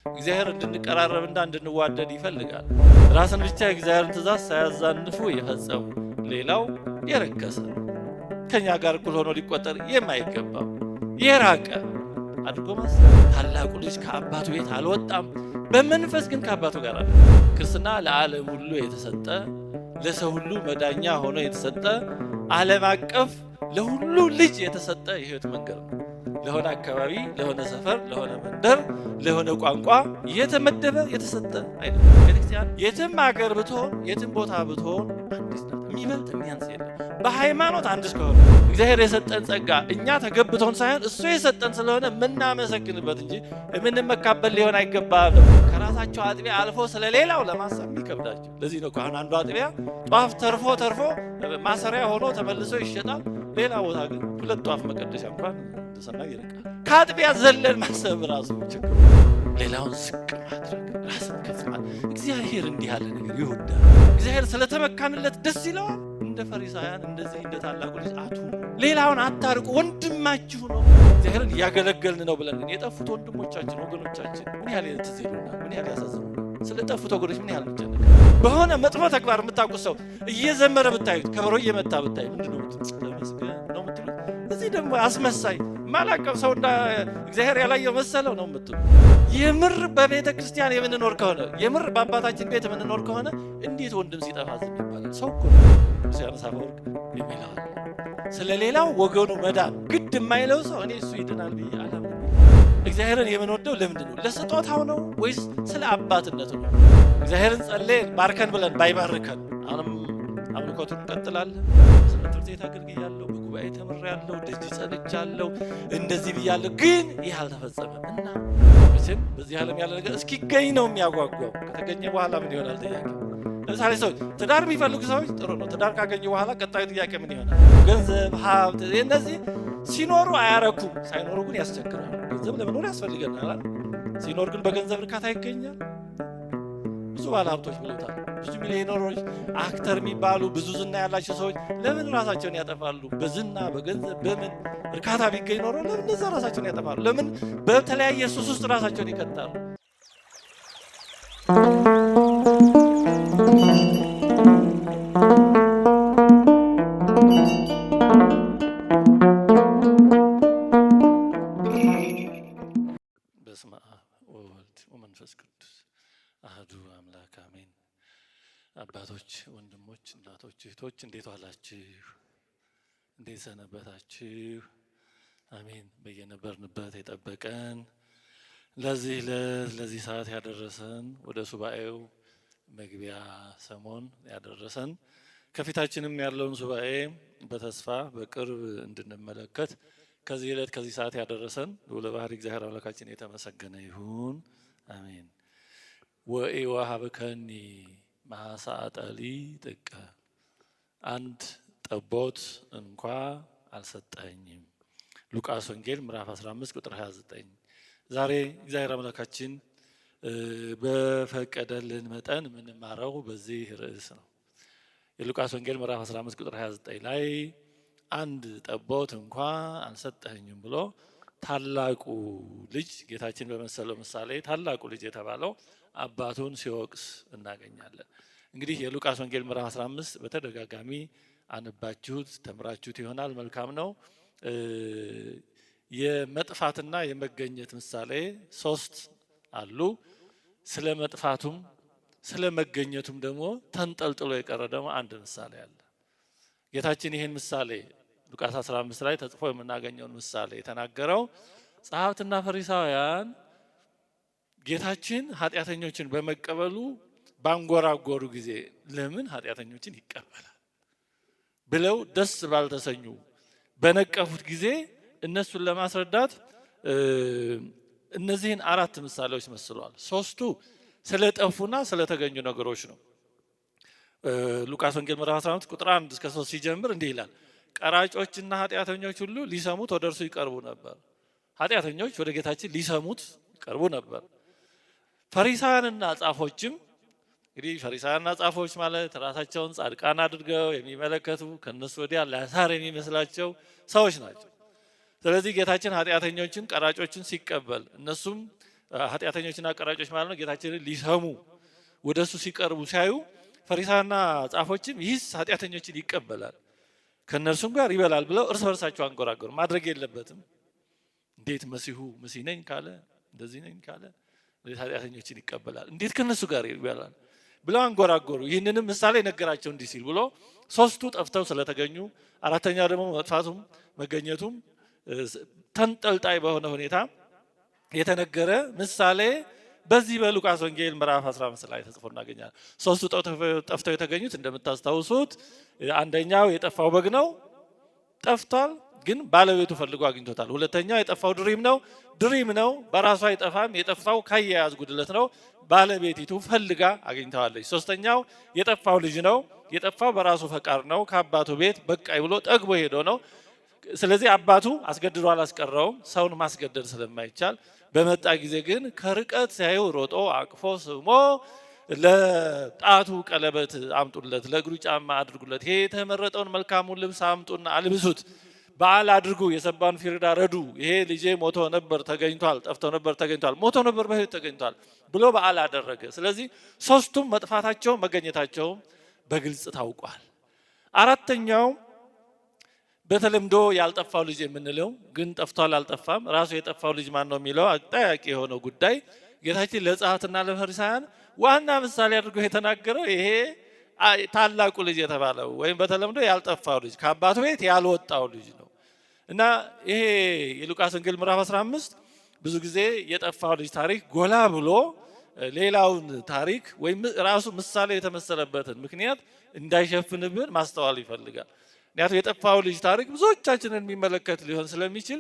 እግዚአብሔር እንድንቀራረብና እንድንዋደድ ይፈልጋል። ራስን ብቻ የእግዚአብሔርን ትእዛዝ ሳያዛንፉ የፈጸሙ ሌላው የረከሰ ከኛ ጋር እኩል ሆኖ ሊቆጠር የማይገባው የራቀ አድርጎ ማሰብ። ታላቁ ልጅ ከአባቱ ቤት አልወጣም፣ በመንፈስ ግን ከአባቱ ጋር አለ። ክርስትና ለዓለም ሁሉ የተሰጠ ለሰው ሁሉ መዳኛ ሆኖ የተሰጠ ዓለም አቀፍ ለሁሉ ልጅ የተሰጠ የህይወት መንገድ ነው። ለሆነ አካባቢ፣ ለሆነ ሰፈር፣ ለሆነ መንደር፣ ለሆነ ቋንቋ የተመደበ የተሰጠ አይደለም። ቤተክርስቲያን የትም ሀገር ብትሆን የትም ቦታ ብትሆን አንዲት ናት። የሚበልጥ የሚያንስ የለም። በሃይማኖት አንድ እስከሆነ እግዚአብሔር የሰጠን ጸጋ እኛ ተገብቶን ሳይሆን እሱ የሰጠን ስለሆነ የምናመሰግንበት እንጂ የምንመካበት ሊሆን አይገባም። ከራሳቸው አጥቢያ አልፎ ስለሌላው ለማሰብ የሚከብዳቸው ለዚህ ነው። አሁን አንዱ አጥቢያ ጧፍ ተርፎ ማሰሪያ ሆኖ ተመልሶ ይሸጣል። ሌላ ቦታ ግን ሁለት ጧፍ መቀደሻ እንኳን ተሰና ይርቃል። ከአጥቢያ ዘለን ማሰብ ራሱ ችግር። ሌላውን ዝቅ ማድረግ፣ ራስን ከፍ ማድረግ። እግዚአብሔር እንዲህ ያለ ነገር ይወዳል። እግዚአብሔር ስለተመካንለት ደስ ይለዋል። እንደ ፈሪሳውያን እንደዚህ እንደ ታላቁ ልጅ አትሁኑ፣ ሌላውን አታርቁ፣ ወንድማችሁ ነው። እግዚአብሔርን እያገለገልን ነው ብለን የጠፉት ወንድሞቻችን ወገኖቻችን ምን ያህል ትዝ ይሉናል፣ ምን ያህል ያሳዝኑናል። ስለ ጠፉት ወገኖች ምን ያህል እንጨነቅ። በሆነ መጥፎ ተግባር የምታውቁት ሰው እየዘመረ ብታዩት፣ ከበሮ እየመታ ብታዩት ምንድን ነው ተመስገን ነው የምትሉት? እዚህ ደግሞ አስመሳይ ማላቀም ሰው እንዳ እግዚአብሔር ያላየው መሰለው ነው የምትሉት። የምር በቤተ ክርስቲያን የምንኖር ከሆነ የምር በአባታችን ቤት የምንኖር ከሆነ እንዴት ወንድም ሲጠፋ ዝም ይባላል? ሰው እኮ ሲያነሳ ወርቅ የሚለው ስለ ሌላው ወገኑ መዳን ግድ የማይለው ሰው እኔ እሱ ይድናል ብዬ አላምንም። እግዚአብሔርን የምንወደው ለምንድን ነው? ለስጦታው ነው ወይስ ስለ አባትነቱ ነው? እግዚአብሔርን ጸልየን ባርከን ብለን ባይባርከን አሁንም አምልኮቱን እንቀጥላለን። ትምህርት ቤት አገልግያለሁ፣ በጉባኤ ተምሬያለሁ፣ ደጅ ጸንቻለሁ፣ እንደዚህ ብያለሁ፣ ግን ይህ አልተፈጸመም እና መቼም በዚህ ዓለም ያለ ነገር እስኪገኝ ነው የሚያጓጓው። ከተገኘ በኋላ ምን ይሆናል? ጥያቄ። ለምሳሌ ሰዎች ትዳር የሚፈልጉ ሰዎች ጥሩ ነው። ትዳር ካገኙ በኋላ ቀጣዩ ጥያቄ ምን ይሆናል? ገንዘብ፣ ሀብት፣ እነዚህ ሲኖሩ አያረኩም፣ ሳይኖሩ ግን ያስቸግራሉ። ገንዘብ ለመኖር ያስፈልገናል። ሲኖር ግን በገንዘብ እርካታ ይገኛል። ብዙ ባለ ሀብቶች ብሎታል። ብዙ ሚሊዮነሮች፣ አክተር የሚባሉ ብዙ ዝና ያላቸው ሰዎች ለምን ራሳቸውን ያጠፋሉ? በዝና በገንዘብ በምን እርካታ ቢገኝ ኖሮ ለምን እነዛ ራሳቸውን ያጠፋሉ? ለምን በተለያየ ሱስ ውስጥ ራሳቸውን ይከታሉ? በስመ አብ ወወልድ ወመንፈስ ቅዱስ አህዱ አምላክ አሜን። አባቶች፣ ወንድሞች፣ እናቶች፣ እህቶች እንዴት ዋላችሁ? እንዴት ሰነበታችሁ? አሜን። በየነበርንበት የጠበቀን ለዚህ ሰዓት ያደረሰን ወደ ሱባኤው መግቢያ ሰሞን ያደረሰን ከፊታችንም ያለውን ሱባኤ በተስፋ በቅርብ እንድንመለከት ከዚህ ዕለት ከዚህ ሰዓት ያደረሰን ልዑለ ባሕርይ እግዚአብሔር አምላካችን የተመሰገነ ይሁን። አሜን። ወኢወሀብከኒ ማሳጠሊ ጥቀ አንድ ጠቦት እንኳ አልሰጠኝም። ሉቃስ ወንጌል ምዕራፍ 15 ቁጥር 29። ዛሬ እግዚአብሔር አምላካችን በፈቀደልን መጠን የምንማረው በዚህ ርዕስ ነው። የሉቃስ ወንጌል ምዕራፍ 15 ቁጥር 29 ላይ አንድ ጠቦት እንኳ አልሰጠኝም ብሎ ታላቁ ልጅ ጌታችን በመሰለው ምሳሌ ታላቁ ልጅ የተባለው አባቱን ሲወቅስ እናገኛለን። እንግዲህ የሉቃስ ወንጌል ምዕራፍ 15 በተደጋጋሚ አንባችሁት ተምራችሁት ይሆናል። መልካም ነው። የመጥፋትና የመገኘት ምሳሌ 3 አሉ። ስለ መጥፋቱም ስለ መገኘቱም ደግሞ ተንጠልጥሎ የቀረ ደግሞ አንድ ምሳሌ አለ። ጌታችን ይህን ምሳሌ ሉቃስ 15 ላይ ተጽፎ የምናገኘውን ምሳሌ የተናገረው ጸሐፍትና ፈሪሳውያን ጌታችን ኃጢአተኞችን በመቀበሉ ባንጎራጎሩ ጊዜ ለምን ኃጢአተኞችን ይቀበላል ብለው ደስ ባልተሰኙ በነቀፉት ጊዜ እነሱን ለማስረዳት እነዚህን 4 ምሳሌዎች መስለዋል። 3ቱ ስለ ጠፉና ስለ ተገኙ ነገሮች ነው። ሉቃስ ወንጌል ምዕራፍ 15 ቁጥር 1 እስከ 3 ሲጀምር እንዲህ ይላል። ቀራጮችና ኃጢአተኞች ሁሉ ሊሰሙት ወደ እርሱ ይቀርቡ ነበር። ኃጢአተኞች ወደ ጌታችን ሊሰሙት ይቀርቡ ነበር። ፈሪሳውያንና ጻፎችም እንግዲህ ፈሪሳውያንና ጻፎች ማለት ራሳቸውን ጻድቃን አድርገው የሚመለከቱ ከነሱ ወዲያ ላሳር የሚመስላቸው ሰዎች ናቸው። ስለዚህ ጌታችን ኃጢአተኞችን ቀራጮችን ሲቀበል እነሱም ኃጢአተኞችና ቀራጮች ማለት ነው ጌታችንን ሊሰሙ ወደሱ ሲቀርቡ ሲያዩ ፈሪሳውያንና ጻፎችም ይህስ ኃጢአተኞችን ይቀበላል ከነርሱም ጋር ይበላል ብለው እርስ በርሳቸው አንጎራጎሩ። ማድረግ የለበትም እንዴት መሲህ ነኝ ካለ እንደዚህ ነኝ ካለ ኃጢአተኞችን ይቀበላል እንዴት ከነሱ ጋር ይበላል ብለው አንጎራጎሩ። ይህንንም ምሳሌ ነገራቸው እንዲህ ሲል ብሎ ሶስቱ ጠፍተው ስለተገኙ አራተኛው ደግሞ መጥፋቱም መገኘቱም ተንጠልጣይ በሆነ ሁኔታ የተነገረ ምሳሌ በዚህ በሉቃስ ወንጌል ምዕራፍ 15 ላይ ተጽፎ እናገኛለን። ሶስቱ ጠፍተው የተገኙት እንደምታስታውሱት አንደኛው የጠፋው በግ ነው፣ ጠፍቷል፣ ግን ባለቤቱ ፈልጎ አግኝቶታል። ሁለተኛው የጠፋው ድሪም ነው፣ በራሱ አይጠፋም፣ የጠፋው ካያያዝ ጉድለት ነው፣ ባለቤቲቱ ፈልጋ አግኝተዋለች። ሶስተኛው የጠፋው ልጅ ነው፣ የጠፋው በራሱ ፈቃድ ነው፣ ከአባቱ ቤት በቃይ ብሎ ጠግቦ ሄዶ ነው። ስለዚህ አባቱ አስገድዶ አላስቀረውም፣ ሰውን ማስገደድ ስለማይቻል። በመጣ ጊዜ ግን ከርቀት ሲያዩ ሮጦ አቅፎ ስሞ ለጣቱ ቀለበት አምጡለት፣ ለእግሩ ጫማ አድርጉለት፣ ይሄ የተመረጠውን መልካሙን ልብስ አምጡና አልብሱት፣ በዓል አድርጉ፣ የሰባውን ፊሪዳ ረዱ፣ ይሄ ልጄ ሞቶ ነበር ተገኝቷል፣ ጠፍቶ ነበር ተገኝቷል፣ ሞቶ ነበር በሕይወት ተገኝቷል ብሎ በዓል አደረገ። ስለዚህ ሶስቱም መጥፋታቸው መገኘታቸው በግልጽ ታውቋል። አራተኛው በተለምዶ ያልጠፋው ልጅ የምንለው ግን ጠፍቷል አልጠፋም፣ ራሱ የጠፋው ልጅ ማን ነው የሚለው አጠያቂ የሆነው ጉዳይ ጌታችን ለጸሐፍትና ለፈሪሳውያን ዋና ምሳሌ አድርጎ የተናገረው ይሄ ታላቁ ልጅ የተባለው ወይም በተለምዶ ያልጠፋው ልጅ ከአባቱ ቤት ያልወጣው ልጅ ነው እና ይሄ የሉቃስ ወንጌል ምዕራፍ 15 ብዙ ጊዜ የጠፋው ልጅ ታሪክ ጎላ ብሎ ሌላውን ታሪክ ወይም ራሱ ምሳሌ የተመሰለበትን ምክንያት እንዳይሸፍንብን ማስተዋል ይፈልጋል። ምክንያቱም የጠፋው ልጅ ታሪክ ብዙዎቻችንን የሚመለከት ሊሆን ስለሚችል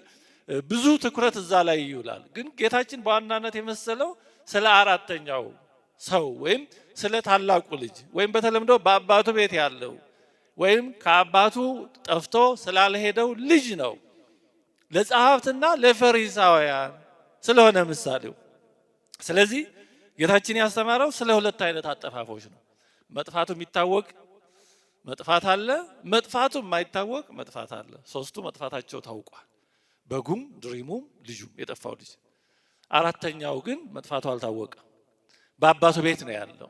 ብዙ ትኩረት እዛ ላይ ይውላል። ግን ጌታችን በዋናነት የመሰለው ስለ አራተኛው ሰው ወይም ስለ ታላቁ ልጅ ወይም በተለምዶ በአባቱ ቤት ያለው ወይም ከአባቱ ጠፍቶ ስላልሄደው ልጅ ነው። ለጸሐፍትና ለፈሪሳውያን ስለሆነ ምሳሌው። ስለዚህ ጌታችን ያስተማረው ስለ ሁለት አይነት አጠፋፎች ነው። መጥፋቱ የሚታወቅ መጥፋት አለ፣ መጥፋቱ የማይታወቅ መጥፋት አለ። ሶስቱ መጥፋታቸው ታውቋል። በጉም ድሪሙም ልጁም የጠፋው ልጅ። አራተኛው ግን መጥፋቱ አልታወቀም። በአባቱ ቤት ነው ያለው።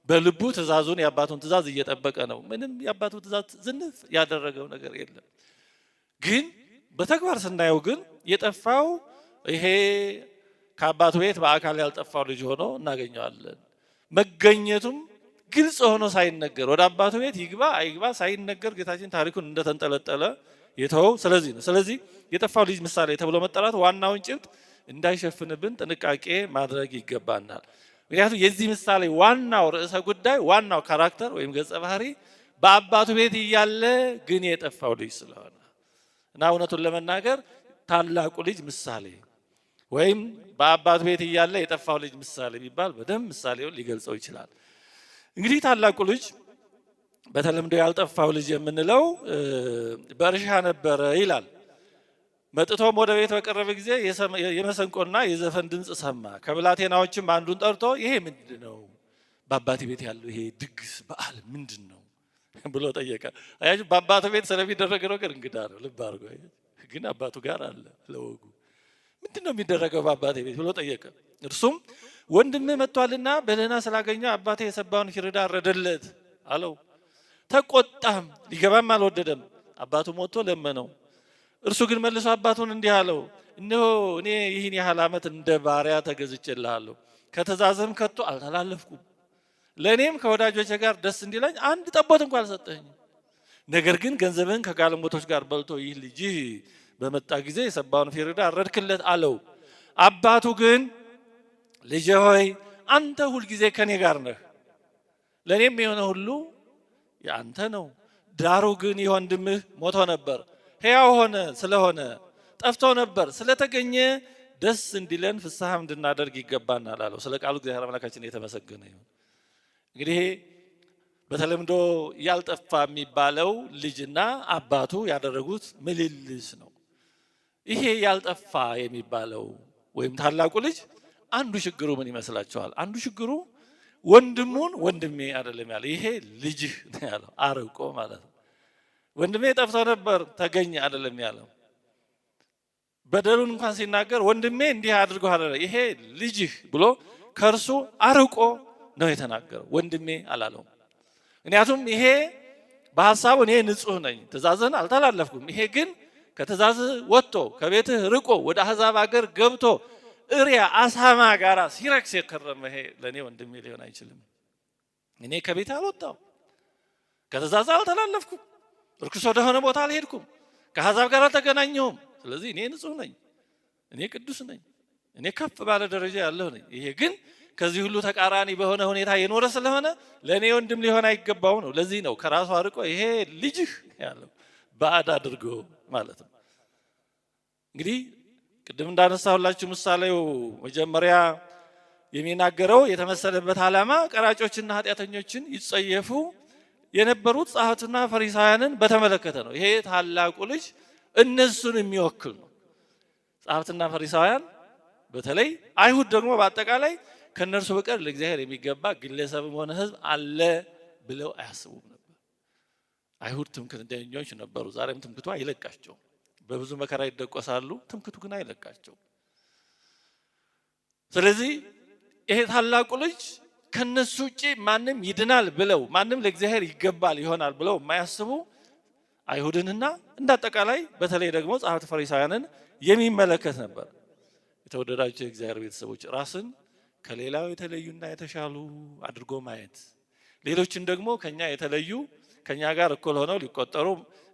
በልቡ ትእዛዙን የአባቱን ትእዛዝ እየጠበቀ ነው። ምንም የአባቱ ትእዛዝ ዝንፍ ያደረገው ነገር የለም። ግን በተግባር ስናየው ግን የጠፋው ይሄ ከአባቱ ቤት በአካል ያልጠፋው ልጅ ሆኖ እናገኘዋለን። መገኘቱም ግልጽ ሆኖ ሳይነገር ወደ አባቱ ቤት ይግባ አይግባ ሳይነገር ጌታችን ታሪኩን እንደተንጠለጠለ የተወው ስለዚህ ነው። ስለዚህ የጠፋው ልጅ ምሳሌ ተብሎ መጠራት ዋናውን ጭብጥ እንዳይሸፍንብን ጥንቃቄ ማድረግ ይገባናል። ምክንያቱም የዚህ ምሳሌ ዋናው ርዕሰ ጉዳይ ዋናው ካራክተር ወይም ገጸ ባህሪ በአባቱ ቤት እያለ ግን የጠፋው ልጅ ስለሆነ እና እውነቱን ለመናገር ታላቁ ልጅ ምሳሌ ወይም በአባቱ ቤት እያለ የጠፋው ልጅ ምሳሌ ቢባል በደንብ ምሳሌውን ሊገልጸው ይችላል። እንግዲህ ታላቁ ልጅ በተለምዶ ያልጠፋው ልጅ የምንለው በእርሻ ነበረ ይላል። መጥቶም ወደ ቤት በቀረበ ጊዜ የመሰንቆና የዘፈን ድምፅ ሰማ። ከብላቴናዎችም አንዱን ጠርቶ ይሄ ምንድን ነው? በአባቴ ቤት ያለው ይሄ ድግስ በዓል ምንድን ነው ብሎ ጠየቀ። አያችሁ፣ በአባቱ ቤት ስለሚደረገ ነገር እንግዳ ነው። ልብ አድርጎ ግን አባቱ ጋር አለ ለወጉ። ምንድን ነው የሚደረገው በአባቴ ቤት ብሎ ጠየቀ። እርሱም ወንድምህ መጥቷልና በደህና ስላገኘ አባቴ የሰባውን ፊሪዳ አረደለት አለው። ተቆጣም፣ ሊገባም አልወደደም። አባቱ ሞቶ ለመነው። እርሱ ግን መልሶ አባቱን እንዲህ አለው፣ እነሆ እኔ ይህን ያህል ዓመት እንደ ባሪያ ተገዝቼልሃለሁ፣ ከትእዛዝህም ከቶ አልተላለፍኩም። ለእኔም ከወዳጆቼ ጋር ደስ እንዲለኝ አንድ ጠቦት እንኳ አልሰጠኸኝም። ነገር ግን ገንዘብህን ከጋለሞቶች ጋር በልቶ ይህ ልጅህ በመጣ ጊዜ የሰባውን ፊሪዳ አረድክለት አለው። አባቱ ግን ልጄ ሆይ አንተ ሁልጊዜ ከኔ ጋር ነህ፣ ለእኔም የሆነ ሁሉ የአንተ ነው። ዳሩ ግን ይህ ወንድምህ ሞቶ ነበር ሕያው ሆነ ስለሆነ፣ ጠፍቶ ነበር ስለተገኘ ደስ እንዲለን ፍስሐም እንድናደርግ ይገባናል አለው። ስለ ቃሉ እግዚአብሔር አምላካችን የተመሰገነ ይሁን። እንግዲህ በተለምዶ ያልጠፋ የሚባለው ልጅና አባቱ ያደረጉት ምልልስ ነው። ይሄ ያልጠፋ የሚባለው ወይም ታላቁ ልጅ አንዱ ችግሩ ምን ይመስላችኋል? አንዱ ችግሩ ወንድሙን ወንድሜ አይደለም ያለው፣ ይሄ ልጅህ ነው ያለው። አርቆ ማለት ነው። ወንድሜ ጠፍቶ ነበር ተገኘ አይደለም ያለው። በደሉን እንኳን ሲናገር ወንድሜ እንዲህ አድርጓል ይሄ ልጅህ ብሎ ከእርሱ አርቆ ነው የተናገረው። ወንድሜ አላለውም። ምክንያቱም ይሄ በሐሳቡ እኔ ንጹህ ነኝ ትእዛዝህን አልተላለፍኩም፣ ይሄ ግን ከትእዛዝህ ወጥቶ ከቤትህ ርቆ ወደ አሕዛብ አገር ገብቶ እሪያ አሳማ ጋራ ሲረክስ የከረመ ይሄ ለእኔ ወንድሜ ሊሆን አይችልም። እኔ ከቤት አልወጣው፣ ከትእዛዝ አልተላለፍኩም፣ ርኩስ ወደሆነ ቦታ አልሄድኩም፣ ከአሕዛብ ጋር አልተገናኘሁም። ስለዚህ እኔ ንጹህ ነኝ፣ እኔ ቅዱስ ነኝ፣ እኔ ከፍ ባለ ደረጃ ያለሁ ነኝ። ይሄ ግን ከዚህ ሁሉ ተቃራኒ በሆነ ሁኔታ የኖረ ስለሆነ ለእኔ ወንድም ሊሆን አይገባው ነው። ለዚህ ነው ከራሱ አርቆ ይሄ ልጅህ ያለው ባዕድ አድርጎ ማለት ነው። እንግዲህ ቅድም እንዳነሳሁላችሁ ምሳሌው መጀመሪያ የሚናገረው የተመሰለበት ዓላማ ቀራጮችና ኃጢአተኞችን ይጸየፉ የነበሩት ጸሐፍትና ፈሪሳውያንን በተመለከተ ነው። ይሄ ታላቁ ልጅ እነሱን የሚወክል ነው። ጸሐፍትና ፈሪሳውያን በተለይ አይሁድ ደግሞ በአጠቃላይ ከነርሱ በቀር ለእግዚአብሔር የሚገባ ግለሰብም ሆነ ሕዝብ አለ ብለው አያስቡም ነበር። አይሁድ ትምክህተኞች ነበሩ። ዛሬም ትምክህቱ አይለቃቸውም። በብዙ መከራ ይደቆሳሉ፣ ትምክህቱ ግን አይለቃቸውም። ስለዚህ ይሄ ታላቁ ልጅ ከነሱ ውጪ ማንም ይድናል ብለው ማንም ለእግዚአብሔር ይገባል ይሆናል ብለው የማያስቡ አይሁድንና እንዳጠቃላይ በተለይ ደግሞ ጸሐፍት ፈሪሳውያንን የሚመለከት ነበር። የተወደዳቸው የእግዚአብሔር ቤተሰቦች ራስን ከሌላው የተለዩና የተሻሉ አድርጎ ማየት፣ ሌሎችን ደግሞ ከኛ የተለዩ ከኛ ጋር እኩል ሆነው ሊቆጠሩ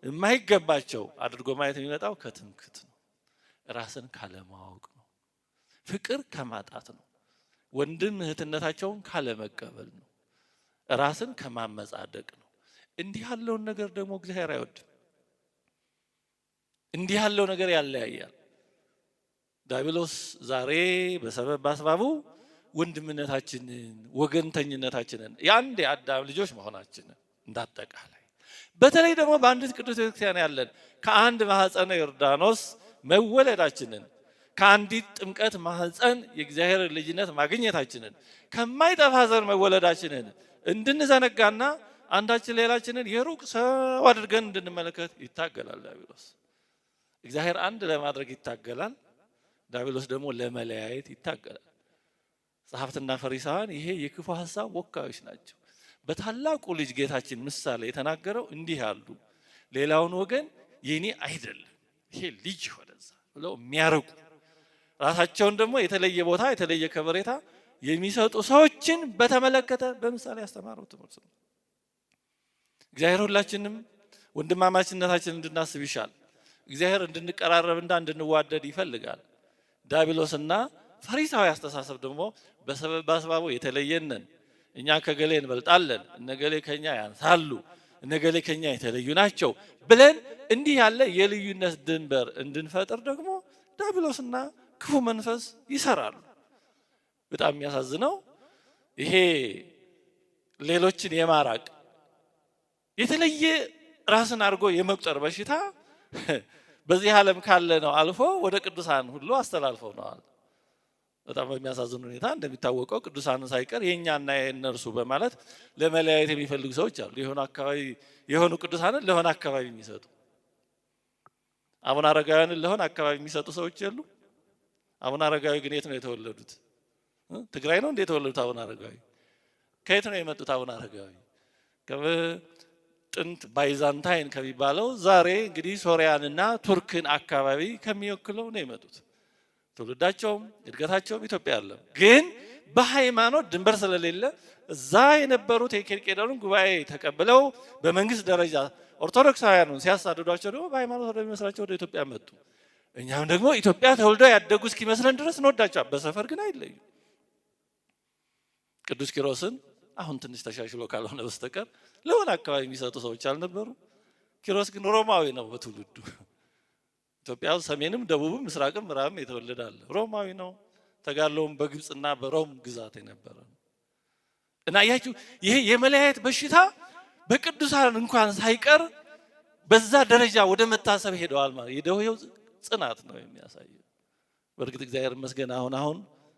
የማይገባቸው አድርጎ ማየት የሚመጣው ከትምክህት ነው። ራስን ካለማወቅ ነው። ፍቅር ከማጣት ነው። ወንድም እህትነታቸውን ካለመቀበል ነው። ራስን ከማመጻደቅ ነው። እንዲህ ያለውን ነገር ደግሞ እግዚአብሔር አይወድም። እንዲህ ያለው ነገር ያለያያል። ዲያብሎስ ዛሬ በሰበብ በአስባቡ ወንድምነታችንን ወገንተኝነታችንን የአንድ የአዳም ልጆች መሆናችንን እንዳጠቃላይ በተለይ ደግሞ በአንዲት ቅዱስ ቤተክርስቲያን ያለን ከአንድ ማህፀነ ዮርዳኖስ መወለዳችንን ከአንዲት ጥምቀት ማህፀን የእግዚአብሔር ልጅነት ማግኘታችንን ከማይጠፋ ዘር መወለዳችንን እንድንዘነጋና አንዳችን ሌላችንን የሩቅ ሰው አድርገን እንድንመለከት ይታገላል ዲያብሎስ። እግዚአብሔር አንድ ለማድረግ ይታገላል፣ ዲያብሎስ ደግሞ ለመለያየት ይታገላል። ጸሐፍትና ፈሪሳውያን ይሄ የክፉ ሐሳብ ወካዮች ናቸው። በታላቁ ልጅ ጌታችን ምሳሌ የተናገረው እንዲህ ያሉ ሌላውን ወገን የኔ አይደለም ይሄ ልጅ ወደዛ ብለው የሚያርቁ ራሳቸውን ደግሞ የተለየ ቦታ የተለየ ከበሬታ የሚሰጡ ሰዎችን በተመለከተ በምሳሌ ያስተማረው ትምህርት ነው። እግዚአብሔር ሁላችንም ወንድማማችነታችን እንድናስብ ይሻል። እግዚአብሔር እንድንቀራረብና እንድንዋደድ ይፈልጋል። ዲያብሎስና ፈሪሳዊ አስተሳሰብ ደግሞ በሰበብ በአስባቡ የተለየነን፣ እኛ ከገሌ እንበልጣለን፣ እነገሌ ከኛ ያንሳሉ፣ እነገሌ ከኛ የተለዩ ናቸው ብለን እንዲህ ያለ የልዩነት ድንበር እንድንፈጥር ደግሞ ዲያብሎስና ክፉ መንፈስ ይሰራሉ። በጣም የሚያሳዝነው ይሄ ሌሎችን የማራቅ የተለየ ራስን አድርጎ የመቁጠር በሽታ በዚህ ዓለም ካለ ነው አልፎ ወደ ቅዱሳን ሁሉ አስተላልፈው ነዋል። በጣም በሚያሳዝን ሁኔታ እንደሚታወቀው ቅዱሳንን ሳይቀር የኛና የእነርሱ በማለት ለመለያየት የሚፈልጉ ሰዎች አሉ። የሆኑ ቅዱሳንን ለሆነ አካባቢ የሚሰጡ አቡነ አረጋውያንን ለሆነ አካባቢ የሚሰጡ ሰዎች የሉ። አቡነ አረጋዊ ግን የት ነው የተወለዱት? ትግራይ ነው እንዴ የተወለዱት? አቡነ አረጋዊ ከየት ነው የመጡት? አቡነ አረጋዊ ጥንት ባይዛንታይን ከሚባለው ዛሬ እንግዲህ ሶሪያንና ቱርክን አካባቢ ከሚወክለው ነው የመጡት። ትውልዳቸውም እድገታቸውም ኢትዮጵያ አለ። ግን በሃይማኖት ድንበር ስለሌለ እዛ የነበሩት የኬልቄዶንን ጉባኤ ተቀብለው በመንግስት ደረጃ ኦርቶዶክሳውያኑን ሲያሳድዷቸው ደግሞ በሃይማኖት ወደሚመስላቸው ወደ ኢትዮጵያ መጡ። እኛም ደግሞ ኢትዮጵያ ተወልደው ያደጉ እስኪመስለን ድረስ እንወዳቸው፣ በሰፈር ግን አይለዩ። ቅዱስ ኪሮስን አሁን ትንሽ ተሻሽሎ ካልሆነ በስተቀር ለሆነ አካባቢ የሚሰጡ ሰዎች አልነበሩ። ኪሮስ ግን ሮማዊ ነው በትውልዱ። ኢትዮጵያ ሰሜንም ደቡብም ምስራቅም ምዕራብም የተወለደ አለ። ሮማዊ ነው። ተጋድሎውም በግብፅና በሮም ግዛት የነበረ ነው። እና ያችሁ ይሄ የመለያየት በሽታ በቅዱሳን እንኳን ሳይቀር በዛ ደረጃ ወደ መታሰብ ሄደዋል ማለት የደዌው ጽናት ነው የሚያሳየው። በእርግጥ እግዚአብሔር ይመስገን አሁን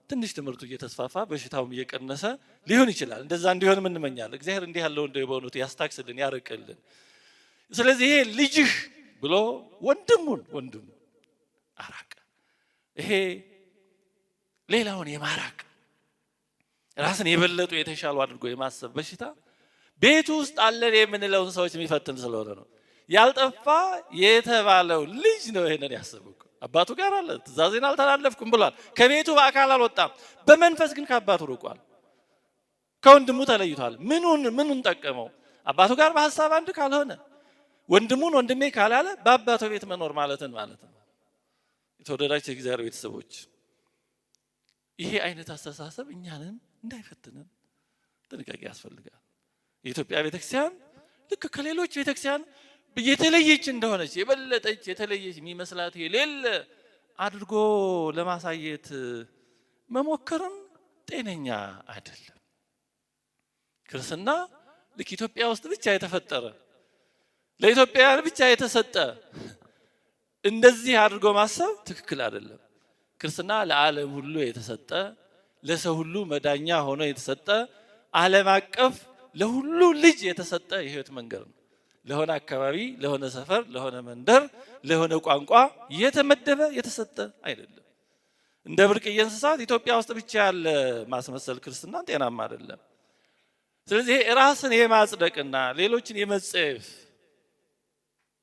ትንሽ ትምህርቱ እየተስፋፋ በሽታውም እየቀነሰ ሊሆን ይችላል። እንደዛ እንዲሆንም እንመኛለን። እግዚአብሔር እንዲህ ያለው እንደው በእውነቱ ያስታክስልን ያርቅልን። ስለዚህ ይሄ ልጅህ ብሎ ወንድሙ አራቀ። ይሄ ሌላውን የማራቅ ራስን የበለጡ የተሻሉ አድርጎ የማሰብ በሽታ ቤቱ ውስጥ አለን የምንለውን ሰዎች የሚፈትን ስለሆነ ነው። ያልጠፋ የተባለው ልጅ ነው ይሄንን ያሰበው። አባቱ ጋር አለ፣ ትእዛዜን አልተላለፍኩም ብሏል። ከቤቱ በአካል አልወጣም፣ በመንፈስ ግን ከአባቱ ርቋል። ከወንድሙ ተለይቷል። ምኑን ጠቀመው? አባቱ ጋር በሐሳብ አንድ ካልሆነ፣ ወንድሙን ወንድሜ ካላለ በአባቱ ቤት መኖር ማለት ነው። የተወደዳችሁ የእግዚአብሔር ቤተሰቦች ይሄ አይነት አስተሳሰብ እኛንም እንዳይፈትንን ጥንቃቄ ያስፈልጋል። የኢትዮጵያ ቤተክርስቲያን ልክ ከሌሎች ቤተክርስቲያን የተለየች እንደሆነች የበለጠች የተለየች የሚመስላት የሌለ አድርጎ ለማሳየት መሞከርም ጤነኛ አይደለም። ክርስትና ልክ ኢትዮጵያ ውስጥ ብቻ የተፈጠረ ለኢትዮጵያውያን ብቻ የተሰጠ እንደዚህ አድርጎ ማሰብ ትክክል አይደለም። ክርስትና ለዓለም ሁሉ የተሰጠ ለሰው ሁሉ መዳኛ ሆኖ የተሰጠ ዓለም አቀፍ ለሁሉ ልጅ የተሰጠ የህይወት መንገድ ነው። ለሆነ አካባቢ፣ ለሆነ ሰፈር፣ ለሆነ መንደር፣ ለሆነ ቋንቋ የተመደበ የተሰጠ አይደለም። እንደ ብርቅዬ እንስሳት ኢትዮጵያ ውስጥ ብቻ ያለ ማስመሰል ክርስትና ጤናማ አይደለም። ስለዚህ ራስን የማጽደቅና ሌሎችን የመጸየፍ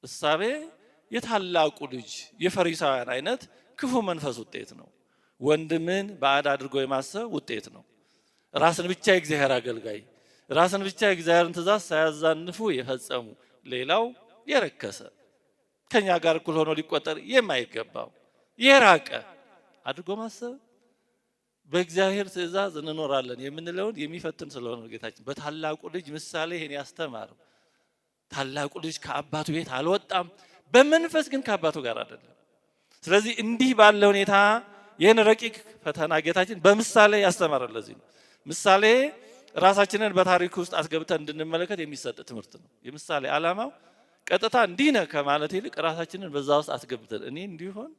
እሳቤ የታላቁ ልጅ የፈሪሳውያን አይነት ክፉ መንፈስ ውጤት ነው። ወንድምን ባዕድ አድርጎ የማሰብ ውጤት ነው። ራስን ብቻ የእግዚአብሔር አገልጋይ፣ ራስን ብቻ የእግዚአብሔርን ትእዛዝ ሳያዛንፉ የፈጸሙ ሌላው የረከሰ ከኛ ጋር እኩል ሆኖ ሊቆጠር የማይገባው የራቀ አድርጎ ማሰብ በእግዚአብሔር ትእዛዝ እንኖራለን የምንለውን የሚፈትን ስለሆነ ጌታችን በታላቁ ልጅ ምሳሌ ይሄን ያስተማረው። ታላቁ ልጅ ከአባቱ ቤት አልወጣም፣ በመንፈስ ግን ከአባቱ ጋር አይደለም። ስለዚህ እንዲህ ባለ ሁኔታ ይህን ረቂቅ ፈተና ጌታችን በምሳሌ ያስተማረን። ለዚህ ነው ምሳሌ ራሳችንን በታሪክ ውስጥ አስገብተን እንድንመለከት የሚሰጥ ትምህርት ነው። የምሳሌ ዓላማው ቀጥታ እንዲህ ነህ ከማለት ይልቅ ራሳችንን በዛ ውስጥ አስገብተን እኔ እንዲሆን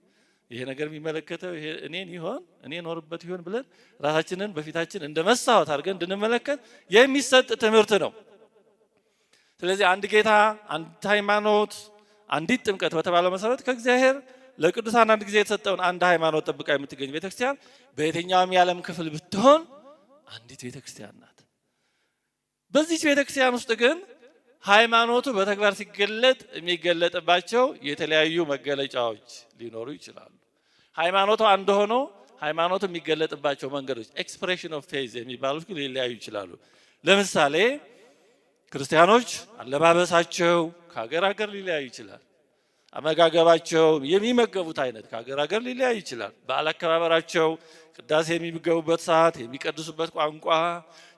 ይሄ ነገር የሚመለከተው እኔን ይሆን እኔ ኖርበት ይሆን ብለን ራሳችንን በፊታችን እንደ መስታወት አድርገን እንድንመለከት የሚሰጥ ትምህርት ነው። ስለዚህ አንድ ጌታ፣ አንድ ሃይማኖት፣ አንዲት ጥምቀት በተባለው መሰረት ከእግዚአብሔር ለቅዱሳን አንድ ጊዜ የተሰጠውን አንድ ሃይማኖት ጠብቃ የምትገኝ ቤተክርስቲያን በየትኛውም የዓለም ክፍል ብትሆን አንዲት ቤተክርስቲያን ናት። በዚህ ቤተክርስቲያን ውስጥ ግን ሃይማኖቱ በተግባር ሲገለጥ የሚገለጥባቸው የተለያዩ መገለጫዎች ሊኖሩ ይችላሉ። ሃይማኖቱ አንድ ሆኖ ሃይማኖቱ የሚገለጥባቸው መንገዶች ኤክስፕሬሽን ኦፍ ፌዝ የሚባሉት ግን ሊለያዩ ይችላሉ። ለምሳሌ ክርስቲያኖች አለባበሳቸው ከሀገር ሀገር ሊለያይ ይችላል። አመጋገባቸው የሚመገቡት አይነት ከሀገር ሀገር ሊለያይ ይችላል። በዓል አከባበራቸው፣ ቅዳሴ የሚገቡበት ሰዓት፣ የሚቀድሱበት ቋንቋ፣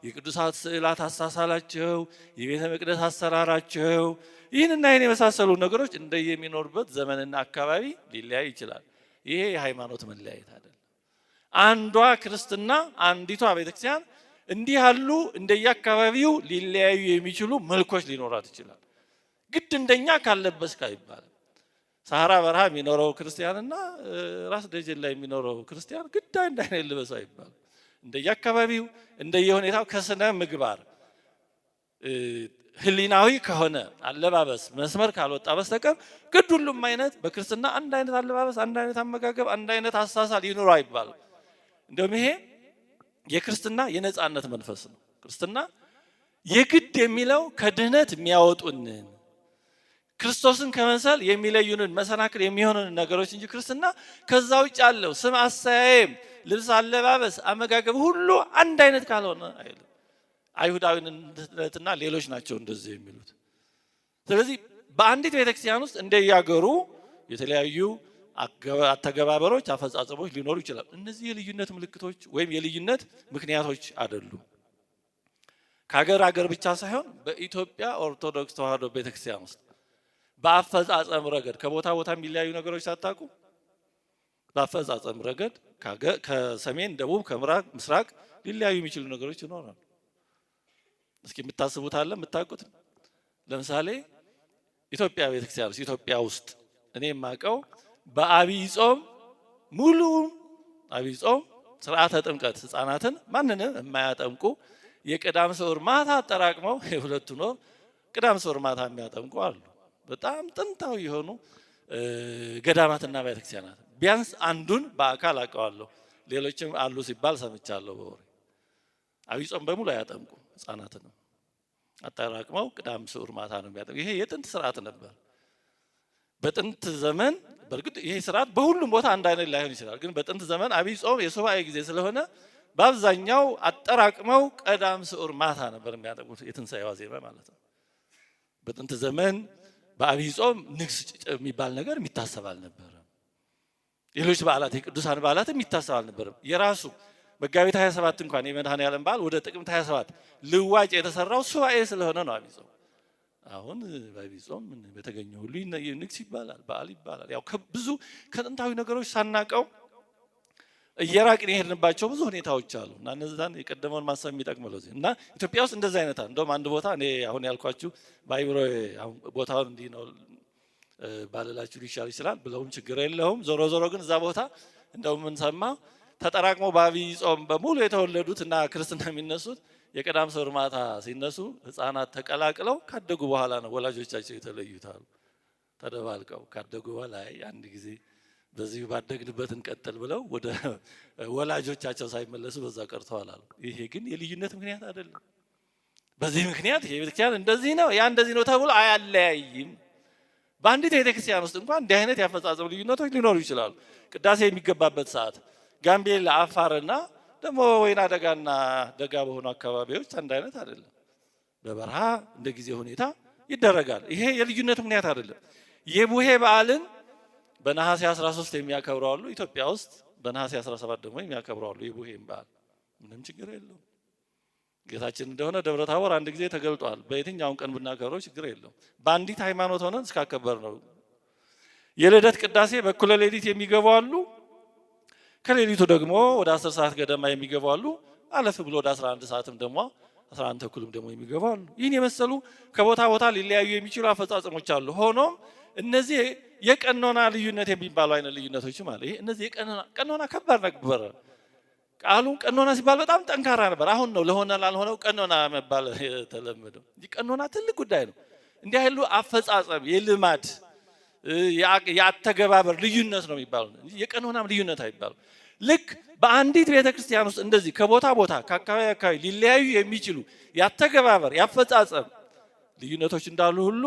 የቅዱሳት ስዕላት አሳሳላቸው፣ የቤተ መቅደስ አሰራራቸው፣ ይህንና ይህን የመሳሰሉ ነገሮች እንደየሚኖርበት ዘመንና አካባቢ ሊለያይ ይችላል። ይሄ የሃይማኖት መለያየት አይደለም። አንዷ ክርስትና አንዲቷ ቤተክርስቲያን እንዲህ ያሉ እንደየአካባቢው ሊለያዩ የሚችሉ መልኮች ሊኖራት ይችላል። ግድ እንደኛ ካለበስካ ይባላል። ሰሃራ በረሃ የሚኖረው ክርስቲያንና ራስ ደጀን ላይ የሚኖረው ክርስቲያን ግድ አንድ አይነት ልበሱ አይባልም። እንደየአካባቢው እንደየሁኔታው ከስነ ምግባር ህሊናዊ ከሆነ አለባበስ መስመር ካልወጣ በስተቀር ግድ ሁሉም አይነት በክርስትና አንድ አይነት አለባበስ፣ አንድ አይነት አመጋገብ፣ አንድ አይነት አሳሳል ይኑር አይባልም። እንደውም ይሄ የክርስትና የነጻነት መንፈስ ነው። ክርስትና የግድ የሚለው ከድህነት የሚያወጡንን ክርስቶስን ከመሰል የሚለዩንን መሰናክል የሚሆኑን ነገሮች እንጂ ክርስትና ከዛ ውጭ ያለው ስም አሰያየም፣ ልብስ፣ አለባበስ፣ አመጋገብ ሁሉ አንድ አይነት ካልሆነ አይደለም። አይሁዳዊነትና ሌሎች ናቸው እንደዚህ የሚሉት። ስለዚህ በአንዲት ቤተክርስቲያን ውስጥ እንደያገሩ የተለያዩ አተገባበሮች፣ አፈጻጸሞች ሊኖሩ ይችላል። እነዚህ የልዩነት ምልክቶች ወይም የልዩነት ምክንያቶች አይደሉም። ከሀገር ሀገር ብቻ ሳይሆን በኢትዮጵያ ኦርቶዶክስ ተዋሕዶ ቤተክርስቲያን ውስጥ በአፈጻጸም ረገድ ከቦታ ቦታ የሚለያዩ ነገሮች ሳታውቁ በአፈጻጸም ረገድ ከሰሜን ደቡብ፣ ከምዕራብ ምስራቅ ሊለያዩ የሚችሉ ነገሮች ይኖራሉ። እስኪ የምታስቡት አለ የምታውቁት? ለምሳሌ ኢትዮጵያ ቤተክርስቲያን ውስጥ ኢትዮጵያ ውስጥ እኔ የማውቀው በአብይ ጾም ሙሉ አብይ ጾም ስርዓተ ጥምቀት ህፃናትን ማንንም የማያጠምቁ የቅዳም ስዑር ማታ አጠራቅመው የሁለቱ ነው ቅዳም ስዑር ማታ የሚያጠምቁ አሉ። በጣም ጥንታዊ የሆኑ ገዳማትና ቤተክርስቲያናት ቢያንስ አንዱን በአካል አውቀዋለሁ፣ ሌሎችም አሉ ሲባል ሰምቻለሁ በወሬ። አብይ ጾም በሙሉ አያጠምቁም፣ ህፃናትንም አጠራቅመው ቅዳም ስዑር ማታ ነው የሚያጠምቁ። ይሄ የጥንት ስርዓት ነበር። በጥንት ዘመን በእርግጥ ይሄ ስርዓት በሁሉም ቦታ አንድ አይነት ላይሆን ይችላል። ግን በጥንት ዘመን አብይ ጾም የሱባኤ ጊዜ ስለሆነ በአብዛኛው አጠራቅመው ቀዳም ስዑር ማታ ነበር የሚያጠምቁት፣ የትንሣኤ ዋዜማ ማለት ነው። በጥንት ዘመን በአብይ ጾም ንግስ የሚባል ነገር የሚታሰብ አልነበረም። ሌሎች በዓላት የቅዱሳን በዓላት የሚታሰብ አልነበረም። የራሱ መጋቢት 27 እንኳን የመድኃኔዓለም በዓል ወደ ጥቅምት 27 ልዋጭ የተሰራው ሱባኤ ስለሆነ ነው አብይ ጾም። አሁን በአብይ ጾም በተገኘው ሁሉ ንግስ ይባላል፣ በዓል ይባላል። ያው ብዙ ከጥንታዊ ነገሮች ሳናቀው እየራቅን የሄድንባቸው ብዙ ሁኔታዎች አሉ እና እነዛን የቀደመውን ማሰብ የሚጠቅመው ለዚህ እና ኢትዮጵያ ውስጥ እንደዛ አይነት እንደውም አንድ ቦታ እኔ አሁን ያልኳችሁ ባይብሮ አሁን ቦታውን እንዲህ ነው ባልላችሁ ሊሻል ይችላል ብለውም ችግር የለውም። ዞሮ ዞሮ ግን እዛ ቦታ እንደውም ምን ሰማ ተጠራቅመው በአብይ ጾም በሙሉ የተወለዱት እና ክርስትና የሚነሱት የቀዳም ስዑር ማታ ሲነሱ ህፃናት ተቀላቅለው ካደጉ በኋላ ነው ወላጆቻቸው የተለዩታሉ። ተደባልቀው ካደጉ በኋላ አንድ ጊዜ በዚህ ባደግንበት እንቀጥል ብለው ወደ ወላጆቻቸው ሳይመለሱ በዛ ቀርተዋል አሉ። ይሄ ግን የልዩነት ምክንያት አይደለም። በዚህ ምክንያት ይሄ ቤተክርስቲያን እንደዚህ ነው ያ እንደዚህ ነው ተብሎ አያለያይም። በአንዲት ቤተክርስቲያን ውስጥ እንኳን እንዲህ አይነት ያፈጻጸሙ ልዩነቶች ሊኖሩ ይችላሉ። ቅዳሴ የሚገባበት ሰዓት ጋምቤላ፣ አፋርና ደግሞ ወይና ደጋና ደጋ በሆኑ አካባቢዎች አንድ አይነት አይደለም። በበረሃ እንደ ጊዜ ሁኔታ ይደረጋል። ይሄ የልዩነት ምክንያት አይደለም። የቡሄ በዓልን በነሐሴ 13 የሚያከብሩ አሉ። ኢትዮጵያ ውስጥ በነሐሴ 17 ደግሞ የሚያከብሩ አሉ። የቡሄን በዓል ምንም ችግር የለውም። ጌታችን እንደሆነ ደብረ ታቦር አንድ ጊዜ ተገልጧል። በየትኛውም ቀን ብናከብረው ችግር የለውም። በአንዲት ሃይማኖት ሆነን እስካከበር ነው። የልደት ቅዳሴ በእኩለ ሌሊት የሚገቡ አሉ። ከሌሊቱ ደግሞ ወደ 10 ሰዓት ገደማ የሚገቡ አሉ። አለፍ ብሎ ወደ 11 ሰዓትም ደግሞ 11 ተኩልም ደግሞ የሚገቡ አሉ። ይህን የመሰሉ ከቦታ ቦታ ሊለያዩ የሚችሉ አፈጻጸሞች አሉ። ሆኖም እነዚህ የቀኖና ልዩነት የሚባሉ አይነት ልዩነቶች ማለት ይሄ እነዚህ ቀኖና ከባድ ነበር። ቃሉ ቀኖና ሲባል በጣም ጠንካራ ነበር። አሁን ነው ለሆነ ላልሆነው ቀኖና መባል የተለመደው። ቀኖና ትልቅ ጉዳይ ነው። እንዲህ ያሉ አፈጻጸም የልማድ የአተገባበር ልዩነት ነው የሚባለው እንጂ የቀኖናም ልዩነት አይባሉ። ልክ በአንዲት ቤተክርስቲያን ውስጥ እንደዚህ ከቦታ ቦታ ከአካባቢ አካባቢ ሊለያዩ የሚችሉ የአተገባበር የአፈጻጸም ልዩነቶች እንዳሉ ሁሉ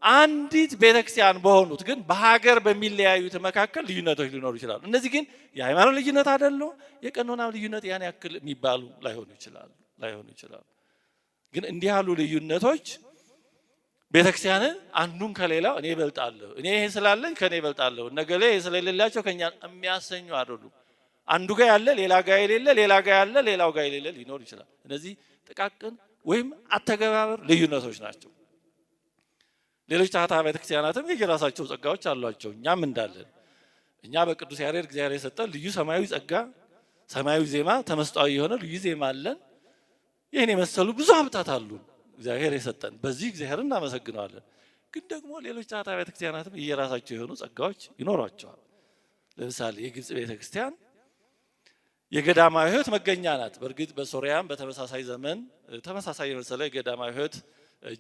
አንዲት ቤተክርስቲያን በሆኑት ግን በሀገር በሚለያዩት መካከል ልዩነቶች ሊኖሩ ይችላሉ። እነዚህ ግን የሃይማኖት ልዩነት አይደሉ፣ የቀኖና ልዩነት ያን ያክል የሚባሉ ላይሆኑ ይችላሉ። ግን እንዲህ ያሉ ልዩነቶች ቤተክርስቲያንን አንዱን ከሌላው እኔ እበልጣለሁ፣ እኔ ይሄ ስላለኝ ከኔ እበልጣለሁ፣ ነገሌ ስለሌላቸው ከኛ የሚያሰኙ አይደሉም። አንዱ ጋር ያለ ሌላ ጋር የሌለ፣ ሌላ ጋር ያለ ሌላው ጋር የሌለ ሊኖር ይችላል። እነዚህ ጥቃቅን ወይም አተገባበር ልዩነቶች ናቸው። ሌሎች ታህታ ቤተክርስቲያናትም የራሳቸው ጸጋዎች አሏቸው። እኛም እንዳለን እኛ በቅዱስ ያሬድ እግዚአብሔር የሰጠን ልዩ ሰማያዊ ጸጋ፣ ሰማያዊ ዜማ፣ ተመስጧዊ የሆነ ልዩ ዜማ አለን። ይህን የመሰሉ ብዙ ሀብታት አሉን እግዚአብሔር የሰጠን። በዚህ እግዚአብሔር እናመሰግነዋለን። ግን ደግሞ ሌሎች ታህታ ቤተክርስቲያናትም የራሳቸው የሆኑ ጸጋዎች ይኖሯቸዋል። ለምሳሌ የግብጽ ቤተክርስቲያን የገዳማዊ ሕይወት መገኛ ናት። በእርግጥ በሶሪያም በተመሳሳይ ዘመን ተመሳሳይ የመሰለ የገዳማዊ ሕይወት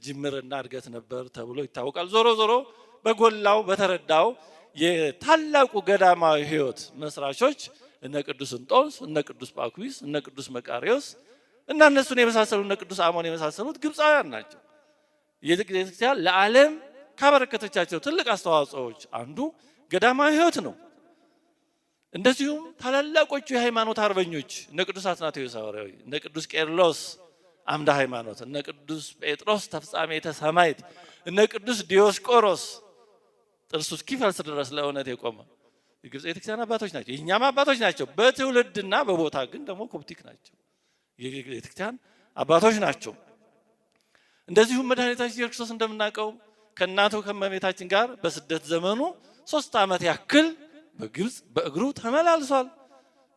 ጅምርና እድገት ነበር ተብሎ ይታወቃል። ዞሮ ዞሮ በጎላው በተረዳው የታላቁ ገዳማዊ ሕይወት መስራቾች እነ ቅዱስ እንጦንስ፣ እነ ቅዱስ ጳኩሚስ፣ እነ ቅዱስ መቃርዮስ እና እነሱን የመሳሰሉ እነ ቅዱስ አሞን የመሳሰሉት ግብፃውያን ናቸው። የቤተክርስቲያን ለዓለም ካበረከተቻቸው ትልቅ አስተዋጽኦዎች አንዱ ገዳማዊ ሕይወት ነው። እንደዚሁም ታላላቆቹ የሃይማኖት አርበኞች እነ ቅዱስ አትናቴዎስ ሐዋርያዊ፣ እነ ቅዱስ ቄርሎስ አምደ ሃይማኖት፣ እነ ቅዱስ ጴጥሮስ ተፍጻሜተ ሰማዕት፣ እነ ቅዱስ ዲዮስቆሮስ ጥርሱ እስኪፈልስ ድረስ ለእውነት የቆመ የግብፅ ቤተክርስቲያን አባቶች ናቸው። የእኛም አባቶች ናቸው። በትውልድና በቦታ ግን ደግሞ ኮፕቲክ ናቸው። የቤተክርስቲያን አባቶች ናቸው። እንደዚሁም መድኃኒታችን ኢየሱስ ክርስቶስ እንደምናውቀው ከእናቱ ከእመቤታችን ጋር በስደት ዘመኑ 3 ዓመት ያክል በግብፅ በእግሩ ተመላልሷል።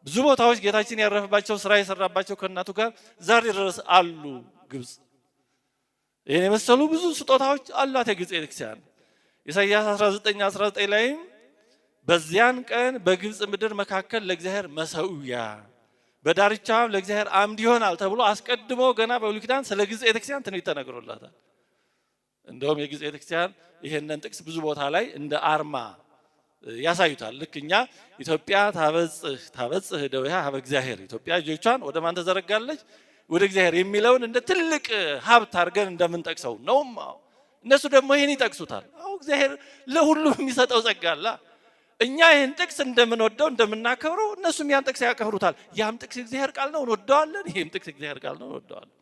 ብዙ ቦታዎች ጌታችን ያረፈባቸው ስራ የሰራባቸው ከእናቱ ጋር ዛሬ ድረስ አሉ ግብፅ። ይህን የመሰሉ ብዙ ስጦታዎች አሏት የግብፅ ቤተክርስቲያን። ኢሳይያስ 19:19 ላይም በዚያን ቀን በግብፅ ምድር መካከል ለእግዚአብሔር መሰዊያ በዳርቻም ለእግዚአብሔር አምድ ይሆናል ተብሎ አስቀድሞ ገና በብሉይ ኪዳን ስለ ግብፅ ቤተክርስቲያን ትንቢት ተነግሮላታል። እንደውም የግብፅ ቤተክርስቲያን ይሄንን ጥቅስ ብዙ ቦታ ላይ እንደ አርማ ያሳዩታል። ልክ እኛ ኢትዮጵያ ታበጽህ እደዊሃ ሀበ እግዚአብሔር፣ ኢትዮጵያ እጆቿን ወደ ማን ተዘረጋለች? ወደ እግዚአብሔር የሚለውን እንደ ትልቅ ሀብት አድርገን እንደምንጠቅሰው ነው። እነሱ ደግሞ ይህን ይጠቅሱታል። እግዚአብሔር ለሁሉም የሚሰጠው ጸጋ አለ። እኛ ይህን ጥቅስ እንደምንወደው እንደምናከብረው እነሱም ያን ጥቅስ ያከብሩታል። ያም ጥቅስ እግዚአብሔር ቃል ነው እንወደዋለን፣ ይህም ጥቅስ እግዚአብሔር ቃል ነው እንወደዋለን።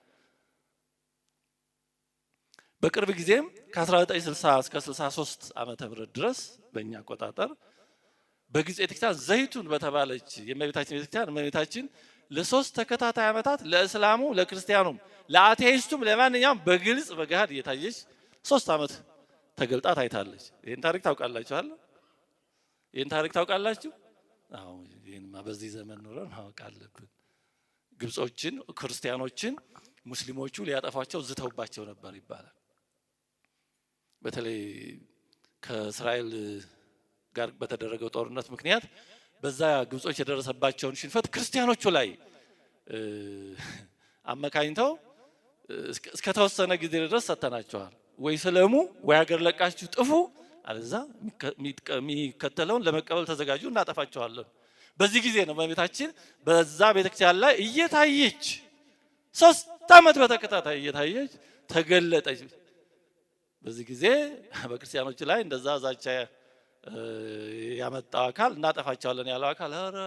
በቅርብ ጊዜም ከ1960 እስከ 63 ዓመተ ምህረት ድረስ በእኛ አቆጣጠር በግብጽ ቤተክርስቲያን ዘይቱን በተባለች የእመቤታችን ቤተክርስቲያን እመቤታችን ለ3 ተከታታይ ዓመታት ለእስላሙ፣ ለክርስቲያኑም፣ ለአቴይስቱም ለማንኛውም በግልጽ በገሃድ እየታየች 3 ዓመት ተገልጣ ታይታለች። ይህን ታሪክ ታውቃላችኋል? ይህን ታሪክ ታውቃላችሁ? አዎ፣ ይህንማ በዚህ ዘመን ኖረን ማወቅ አለብን። ግብጾችን፣ ክርስቲያኖችን ሙስሊሞቹ ሊያጠፏቸው ዝተውባቸው ነበር ይባላል። በተለይ ከእስራኤል ጋር በተደረገው ጦርነት ምክንያት በዛ ግብጾች የደረሰባቸውን ሽንፈት ክርስቲያኖቹ ላይ አመካኝተው እስከ ተወሰነ ጊዜ ድረስ ሰተናቸዋል። ወይ ስለሙ ወይ ሀገር ለቃችሁ ጥፉ፣ አለዛ የሚከተለውን ለመቀበል ተዘጋጁ፣ እናጠፋቸዋለን። በዚህ ጊዜ ነው እመቤታችን በዛ ቤተክርስቲያን ላይ እየታየች 3 ዓመት በተከታታይ እየታየች ተገለጠች። በዚህ ጊዜ በክርስቲያኖች ላይ እንደዛ ዛቻ ያመጣው አካል እናጠፋቸዋለን ያለው አካል ኧረ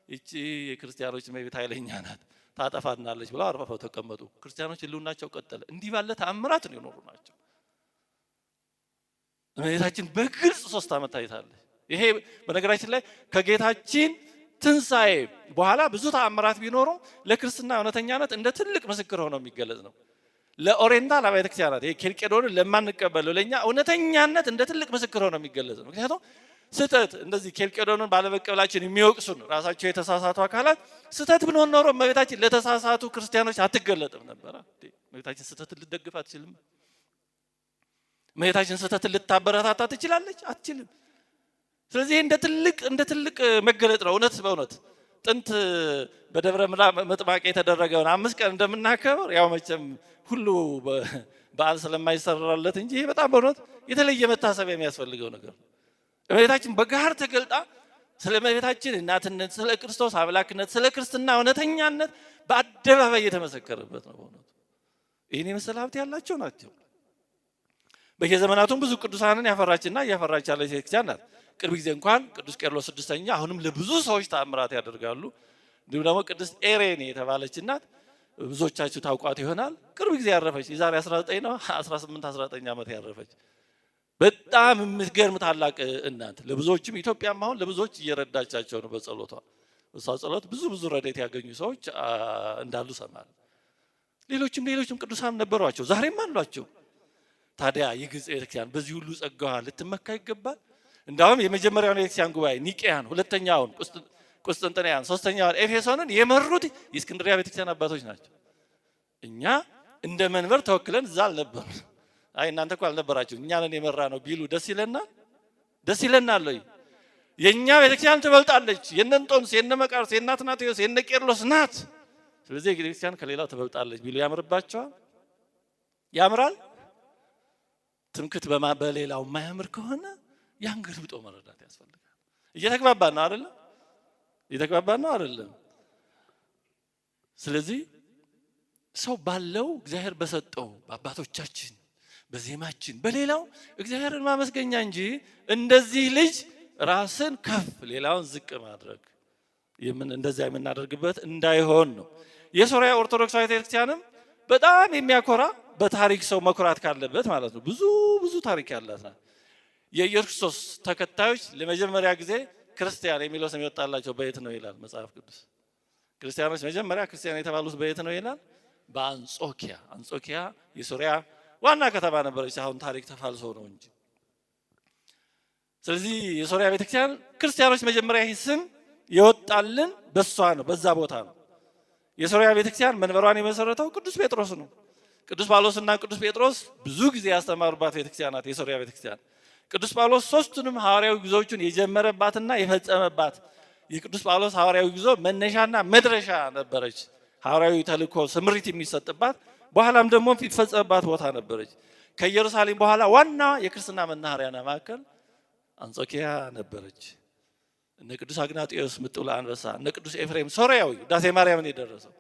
እቺ የክርስቲያኖች እመቤት ኃይለኛ ናት ታጠፋናለች ብለው አርፈው ተቀመጡ። ክርስቲያኖች ህልውናቸው ቀጠለ። እንዲህ ባለ ተአምራት ነው የኖሩ ናቸው። እመቤታችን በግልጽ 3 ዓመት ታይታለች። ይሄ በነገራችን ላይ ከጌታችን ትንሣኤ በኋላ ብዙ ተአምራት ቢኖሩም ለክርስትና እውነተኛነት እንደ ትልቅ ምስክር ሆኖ የሚገለጽ ነው። ለኦሪየንታል አብያተ ክርስቲያናት ኬልቄዶንን ለማንቀበለው ለኛ እውነተኛነት እንደ ትልቅ ምስክር ሆኖ የሚገለጽ ነው። ምክንያቱም ስህተት እንደዚህ ኬልቄዶንን ባለመቀበላችን የሚወቅሱን ራሳቸው የተሳሳቱ አካላት ስህተት ብንሆን ኖሮ እመቤታችን ለተሳሳቱ ክርስቲያኖች አትገለጥም ነበር። እመቤታችን ስህተትን ልትደግፍ አትችልም። እመቤታችን ስህተትን ልታበረታታ ትችላለች? አትችልም። ስለዚህ እንደ ትልቅ መገለጥ ነው። እውነት በእውነት ጥንት በደብረ ምጥማቅ የተደረገውን 5 ቀን እንደምናከብር ያው መቼም ሁሉ በዓል ስለማይሰራለት እንጂ ይሄ በጣም በእውነት የተለየ መታሰቢያ የሚያስፈልገው ነገር ነው። እመቤታችን በጋር ተገልጣ ስለ እመቤታችን እናትነት፣ ስለ ክርስቶስ አምላክነት፣ ስለ ክርስትና እውነተኛነት በአደባባይ የተመሰከረበት ነው። በእውነቱ ይህን የመሰለ ሀብት ያላቸው ናቸው። በየዘመናቱም ብዙ ቅዱሳንን ያፈራችና እያፈራች ያለች ቤተክርስቲያን ናት። ቅርብ ጊዜ እንኳን ቅዱስ ቄርሎስ 6ኛ አሁንም ለብዙ ሰዎች ተአምራት ያደርጋሉ። እንዲሁም ደግሞ ቅድስት ኤሬኔ የተባለች እናት ብዙዎቻችሁ ታውቋት ይሆናል። ቅርብ ጊዜ ያረፈች የዛሬ 19 ነው 19 ዓመት ያረፈች በጣም የምትገርም ታላቅ እናት ለብዙዎችም ኢትዮጵያም አሁን ለብዙዎች እየረዳቻቸው ነው በጸሎቷ። እሷ ጸሎት ብዙ ረድኤት ያገኙ ሰዎች እንዳሉ ሰማል። ሌሎችም ቅዱሳን ነበሯቸው፣ ዛሬም አሏቸው። ታዲያ የግብጽ ቤተክርስቲያን በዚህ ሁሉ ጸጋዋ ልትመካ ይገባል። እንዳውም የመጀመሪያውን የቤተክርስቲያን ጉባኤ ኒቄያን፣ ሁለተኛውን ቁስጥንጥንያን፣ ሶስተኛውን ኤፌሶንን የመሩት የእስክንድርያ ቤተክርስቲያን አባቶች ናቸው። እኛ እንደ መንበር ተወክለን እዛ አልነበርም። አይ እናንተ እኮ አልነበራችሁ እኛ ነን የመራ ነው ቢሉ ደስ ይለናል ወይ? የኛ ቤተክርስቲያን ትበልጣለች። የነ እንጦንስ፣ የነ መቃርስ፣ የነ አትናቴዎስ፣ የነ ቄርሎስ ናት። ስለዚህ ቤተክርስቲያን ከሌላው ትበልጣለች ቢሉ ያምርባቸዋል? ያምራል? ትምክት በሌላው የማያምር ከሆነ ያን ግርብጦ መረዳት ያስፈልጋል። እየተግባባን ነው አይደለም? ስለዚህ ሰው ባለው እግዚአብሔር በሰጠው በአባቶቻችን በዜማችን በሌላው እግዚአብሔርን ማመስገኛ እንጂ እንደዚህ ልጅ ራስን ከፍ ሌላውን ዝቅ ማድረግ እንደዚያ የምናደርግበት እንዳይሆን ነው። የሶሪያ ኦርቶዶክሳዊት ቤተክርስቲያንም በጣም የሚያኮራ በታሪክ ሰው መኩራት ካለበት ማለት ነው ብዙ ታሪክ ያላት ናት። የኢየሱስ ክርስቶስ ተከታዮች ለመጀመሪያ ጊዜ ክርስቲያን የሚለው ስም ይወጣላቸው በየት ነው ይላል መጽሐፍ ቅዱስ። ክርስቲያኖች መጀመሪያ ክርስቲያን የተባሉት በየት ነው ይላል? በአንጾኪያ። አንጾኪያ የሶሪያ ዋና ከተማ ነበረች። አሁን ታሪክ ተፋልሶ ነው እንጂ። ስለዚህ የሶሪያ ቤተክርስቲያን ክርስቲያኖች መጀመሪያ ይህ ስም የወጣልን በሷ ነው፣ በዛ ቦታ ነው። የሶሪያ ቤተክርስቲያን መንበሯን የመሰረተው ቅዱስ ጴጥሮስ ነው። ቅዱስ ጳውሎስና ቅዱስ ጴጥሮስ ብዙ ጊዜ ያስተማሩባት ቤተክርስቲያን ናት የሶሪያ ቤተክርስቲያን። ቅዱስ ጳውሎስ 3ቱንም ሐዋርያዊ ጉዞዎችን የጀመረባትና የፈጸመባት የቅዱስ ጳውሎስ ሐዋርያዊ ጉዞ መነሻና መድረሻ ነበረች። ሐዋርያዊ ተልእኮ ስምሪት የሚሰጥባት በኋላም ደግሞ የሚፈጸምባት ቦታ ነበረች። ከኢየሩሳሌም በኋላ ዋና የክርስትና መናኸሪያና ማዕከል አንጾኪያ ነበረች። እነ ቅዱስ አግናጢዮስ ምጥውለ አንበሳ፣ እነ ቅዱስ ኤፍሬም ሶርያዊ ዳሴ ማርያምን የደረሰው፣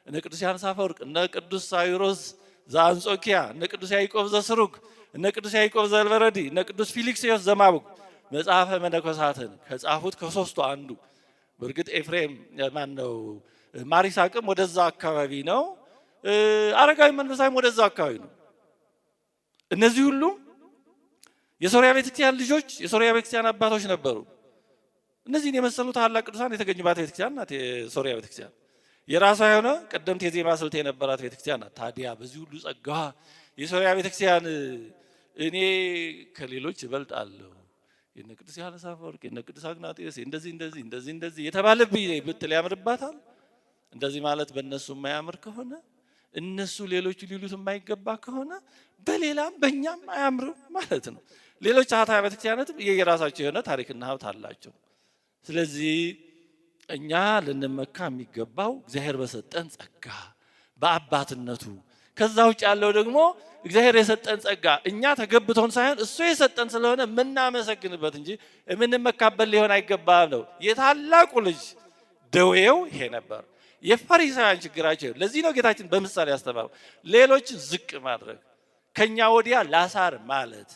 እነ ቅዱስ ዮሐንስ አፈወርቅ፣ እነ ቅዱስ ሳዊሮስ ዘአንጾኪያ፣ እነ ቅዱስ ያዕቆብ ዘስሩግ፣ እነ ቅዱስ ያዕቆብ ዘልበረዲ፣ እነ ቅዱስ ፊልክስዮስ ዘማቡግ መጽሐፈ መነኮሳትን ከጻፉት ከሶስቱ አንዱ። በእርግጥ ኤፍሬም ማን ነው? ማሪሳቅም ወደዛ አካባቢ ነው። አረጋዊ መንፈሳዊም ወደዛ አካባቢ ነው። እነዚህ ሁሉ የሶሪያ ቤተክርስቲያን ልጆች፣ የሶሪያ ቤተክርስቲያን አባቶች ነበሩ። እነዚህን የመሰሉ ታላቅ ቅዱሳን የተገኙባት ቤተክርስቲያን ናት የሶሪያ ቤተክርስቲያን። የራሷ የሆነ ቀደምት የዜማ ስልት የነበራት ቤተክርስቲያን ናት። ታዲያ በዚህ ሁሉ ጸጋዋ የሶሪያ ቤተክርስቲያን እኔ ከሌሎች እበልጣለሁ፣ የነ ቅዱስ ዮሐንስ አፈወርቅ፣ የነ ቅዱስ አግናጢዮስ እንደዚህ የተባለብኝ ብትል ያምርባታል? እንደዚህ ማለት በእነሱ የማያምር ከሆነ እነሱ ሌሎቹ ሊሉት የማይገባ ከሆነ በሌላም በእኛም አያምርም ማለት ነው። ሌሎች አህታ ቤተክርስቲያናትም የየራሳቸው የሆነ ታሪክና ሀብት አላቸው። ስለዚህ እኛ ልንመካ የሚገባው እግዚአብሔር በሰጠን ጸጋ በአባትነቱ። ከዛ ውጭ ያለው ደግሞ እግዚአብሔር የሰጠን ጸጋ እኛ ተገብቶን ሳይሆን እሱ የሰጠን ስለሆነ የምናመሰግንበት እንጂ የምንመካበት ሊሆን አይገባም ነው። የታላቁ ልጅ ደዌው ይሄ ነበር። የፈሪሳውያን ችግራቸው ለዚህ ነው ጌታችን በምሳሌ ያስተማረው ሌሎችን ዝቅ ማድረግ፣ ከኛ ወዲያ ላሳር ማለት።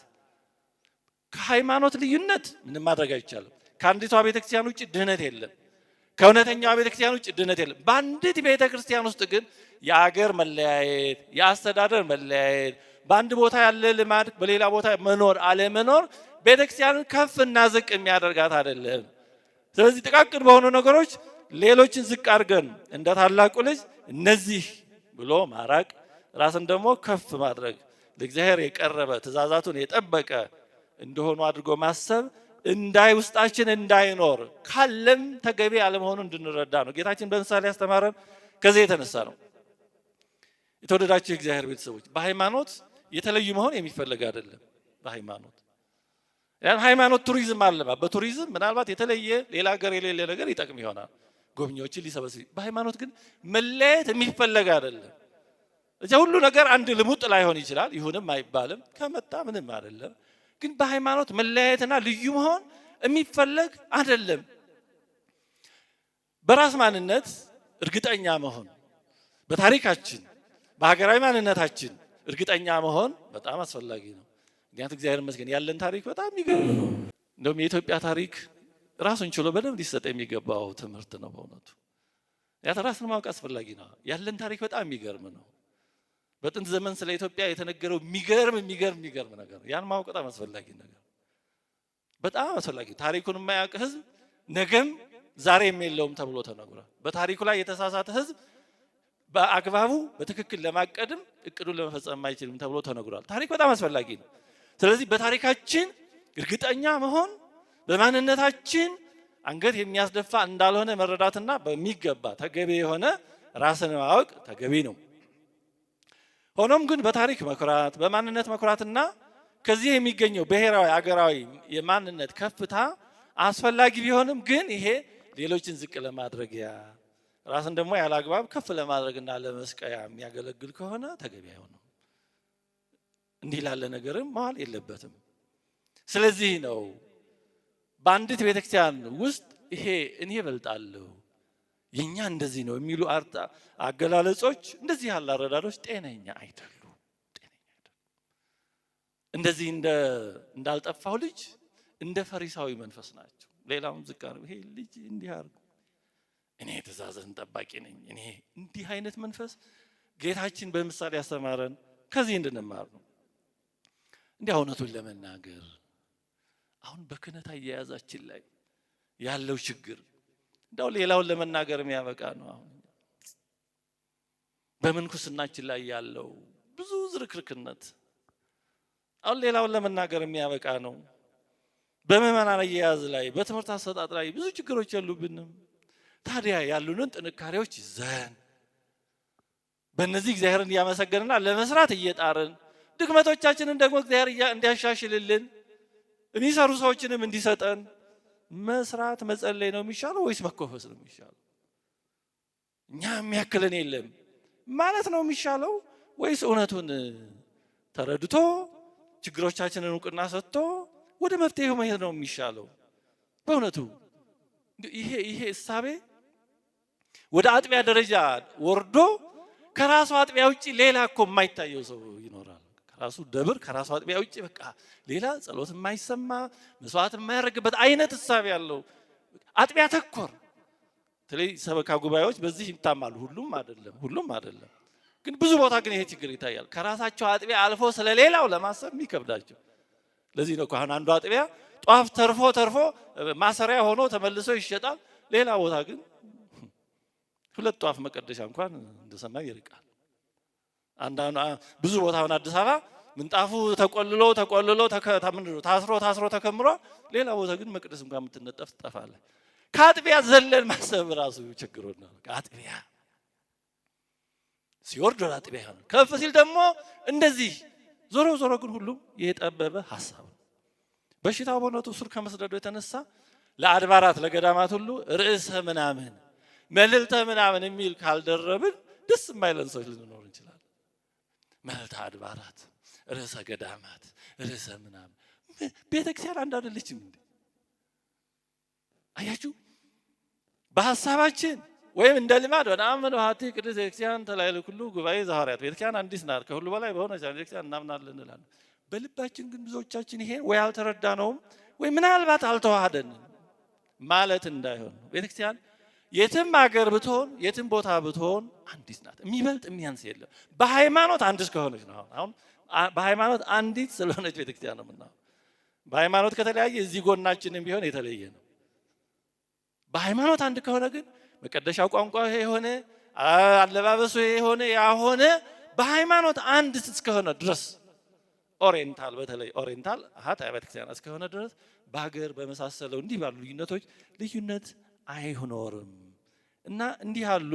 ከሃይማኖት ልዩነት ምንም ማድረግ አይቻልም። ከአንዲቷ ቤተክርስቲያን ውጭ ድህነት የለም። ከእውነተኛዋ ቤተክርስቲያን ውጭ ድህነት የለም። በአንዲት ቤተክርስቲያን ውስጥ ግን የአገር መለያየት፣ የአስተዳደር መለያየት፣ በአንድ ቦታ ያለ ልማድ በሌላ ቦታ መኖር አለመኖር ቤተክርስቲያንን ከፍ እና ዝቅ የሚያደርጋት አይደለም። ስለዚህ ጥቃቅን በሆኑ ነገሮች ሌሎችን ዝቅ አድርገን እንደ ታላቁ ልጅ እነዚህ ብሎ ማራቅ፣ ራስን ደግሞ ከፍ ማድረግ፣ ለእግዚአብሔር የቀረበ ትእዛዛቱን የጠበቀ እንደሆኑ አድርጎ ማሰብ ውስጣችን እንዳይኖር ካለም ተገቢ አለመሆኑን እንድንረዳ ነው ጌታችን በምሳሌ ያስተማረን። ከዚህ የተነሳ ነው የተወደዳችሁ የእግዚአብሔር ቤተሰቦች በሃይማኖት የተለዩ መሆን የሚፈለግ አይደለም። ሃይማኖት ቱሪዝም አለባ። በቱሪዝም ምናልባት የተለየ ሌላ ሀገር የሌለ ነገር ይጠቅም ይሆናል፣ ጎብኚዎችን ሊሰበስብ። በሃይማኖት ግን መለያየት የሚፈለግ አይደለም። እዚያ ሁሉ ነገር አንድ ልሙጥ ላይሆን ይችላል፣ ይሁንም አይባልም፣ ከመጣ ምንም አይደለም። ግን በሃይማኖት መለያየትና ልዩ መሆን የሚፈለግ አይደለም። በራስ ማንነት እርግጠኛ መሆን፣ በታሪካችን በሀገራዊ ማንነታችን እርግጠኛ መሆን በጣም አስፈላጊ ነው። ምክንያቱም እግዚአብሔር ይመስገን ያለን ታሪክ በጣም የሚገርም ነው። እንደውም የኢትዮጵያ ታሪክ ራሱን ችሎ በደንብ ሊሰጥ የሚገባው ትምህርት ነው። በእውነቱ ራስን ማወቅ አስፈላጊ ነው። ያለን ታሪክ በጣም የሚገርም ነው። በጥንት ዘመን ስለ ኢትዮጵያ የተነገረው የሚገርም ነገር፣ ያን ማወቅ በጣም አስፈላጊ ነገር፣ በጣም አስፈላጊ። ታሪኩን የማያውቅ ህዝብ ነገም ዛሬም የለውም ተብሎ ተነግሯል። በታሪኩ ላይ የተሳሳተ ህዝብ በአግባቡ በትክክል ለማቀድም እቅዱን ለመፈጸም አይችልም ተብሎ ተነግሯል። ታሪክ በጣም አስፈላጊ ነው። ስለዚህ በታሪካችን እርግጠኛ መሆን፣ በማንነታችን አንገት የሚያስደፋ እንዳልሆነ መረዳትና በሚገባ ተገቢ የሆነ ራስን ማወቅ ተገቢ ነው። ሆኖም ግን በታሪክ መኩራት፣ በማንነት መኩራትና ከዚህ የሚገኘው ብሔራዊ አገራዊ የማንነት ከፍታ አስፈላጊ ቢሆንም ግን ይሄ ሌሎችን ዝቅ ለማድረጊያ ራስን ደግሞ ያለ አግባብ ከፍ ለማድረግና ለመስቀያ የሚያገለግል ከሆነ ተገቢ አይሆንም። እንዲህ ላለ ነገርም መዋል የለበትም። ስለዚህ ነው በአንዲት ቤተክርስቲያን ውስጥ ይሄ እኔ እበልጣለሁ የኛ እንደዚህ ነው የሚሉ አገላለጾች፣ እንደዚህ ያለ አረዳዶች ጤነኛ አይደሉም። እንደዚህ እንዳልጠፋው ልጅ እንደ ፈሪሳዊ መንፈስ ናቸው። ሌላውን ዝቅ አድርጎ ይሄ ልጅ እንዲህ አድርጎ እኔ ትእዛዝህን ጠባቂ ነኝ፣ እኔ እንዲህ አይነት መንፈስ ጌታችን በምሳሌ ያስተማረን ከዚህ እንድንማር ነው። እንዲህ እውነቱን ለመናገር አሁን በክህነት አያያዛችን ላይ ያለው ችግር እንደው ሌላውን ለመናገር የሚያበቃ ነው። አሁን በምንኩስናችን ላይ ያለው ብዙ ዝርክርክነት አሁን ሌላውን ለመናገር የሚያበቃ ነው። በምእመናን አያያዝ ላይ በትምህርት አሰጣጥ ላይ ብዙ ችግሮች የሉብንም። ታዲያ ያሉንን ጥንካሬዎች ይዘን በእነዚህ እግዚአብሔርን እያመሰገንና ለመስራት እየጣርን ድክመቶቻችንን ደግሞ እግዚአብሔር እንዲያሻሽልልን የሚሰሩ ሰዎችንም እንዲሰጠን መስራት መጸለይ ነው የሚሻለው ወይስ መኮፈስ ነው የሚሻለው? እኛ የሚያክልን የለም ማለት ነው የሚሻለው ወይስ እውነቱን ተረድቶ ችግሮቻችንን እውቅና ሰጥቶ ወደ መፍትሄው መሄድ ነው የሚሻለው። በእውነቱ ይሄ እሳቤ ወደ አጥቢያ ደረጃ ወርዶ ከራሱ አጥቢያ ውጪ ሌላ እኮ የማይታየው ሰው ይኖራል። ከራሱ ደብር ከራሱ አጥቢያ ውጪ በቃ ሌላ ጸሎት የማይሰማ መስዋዕት የማያደርግበት አይነት እሳቤ ያለው አጥቢያ ተኮር ተለይ ሰበካ ጉባኤዎች በዚህ ይታማሉ። ሁሉም አይደለም ግን ብዙ ቦታ ግን ይሄ ችግር ይታያል። ከራሳቸው አጥቢያ አልፎ ስለሌላው ለማሰብ የሚከብዳቸው። ለዚህ ነው አሁን አንዱ አጥቢያ ጧፍ ተርፎ ማሰሪያ ሆኖ ተመልሶ ይሸጣል። ሌላ ቦታ ግን 2 ጧፍ መቀደሻ እንኳን እንደሰማይ ይርቃል። ብዙ ቦታ አሁን አዲስ አበባ ምንጣፉ ተቆልሎ ታስሮ ተከምሮ፣ ሌላ ቦታ ግን መቅደስ እንኳን የምትነጠፍ ትጠፋለች። ከአጥቢያ ዘለን ማሰብ ራሱ ችግሩና ከአጥቢያ ሲወርድ ወደ አጥቢያ ይሆናል። ከፍ ሲል ደግሞ እንደዚህ ዞሮ ግን ሁሉም የጠበበ ሐሳብ ነው። በሽታው በእውነቱ ስር ከመስደዱ የተነሳ ለአድባራት ለገዳማት ሁሉ ርዕሰ ምናምን መልዕልተ ምናምን የሚል ካልደረብን ደስ የማይለን ሰዎች ልንኖር እንችላለን። መልዕልተ አድባራት፣ ርዕሰ ገዳማት፣ ርዕሰ ምናምን ቤተክርስቲያን አንድ አይደለችም እንዴ? አያችሁ በሐሳባችን ወይም እንደ ልማድ ወነአምን በኃቲ ቅድስት ቤተክርስቲያን ተላዕለ ኩሉ ጉባኤ ዘሐዋርያት ቤተክርስቲያን አንዲት ናት ከሁሉ በላይ በሆነች ቤተክርስቲያን እናምናለን እንላለን። በልባችን ግን ብዙዎቻችን ይሄን ወይ አልተረዳነውም ወይ ምናልባት አልተዋሃደንም ማለት እንዳይሆን ቤተክርስቲያን የትም ሀገር ብትሆን የትም ቦታ ብትሆን አንዲት ናት። የሚበልጥ የሚያንስ የለም። በሃይማኖት አንድ እስከሆነች ነው። አሁን በሃይማኖት አንዲት ስለሆነች ቤተክርስቲያን ነው የምናየው። በሃይማኖት ከተለያየ እዚህ ጎናችንም ቢሆን የተለየ ነው። በሃይማኖት አንድ ከሆነ ግን መቀደሻው ቋንቋ የሆነ አለባበሱ የሆነ ያሆነ በሃይማኖት አንድ እስከሆነ ድረስ ኦሪየንታል በተለይ ኦሪየንታል አሃት ቤተክርስቲያን እስከሆነ ድረስ በሀገር በመሳሰለው እንዲህ ባሉ ልዩነት አይኖርም። እና እንዲህ ያሉ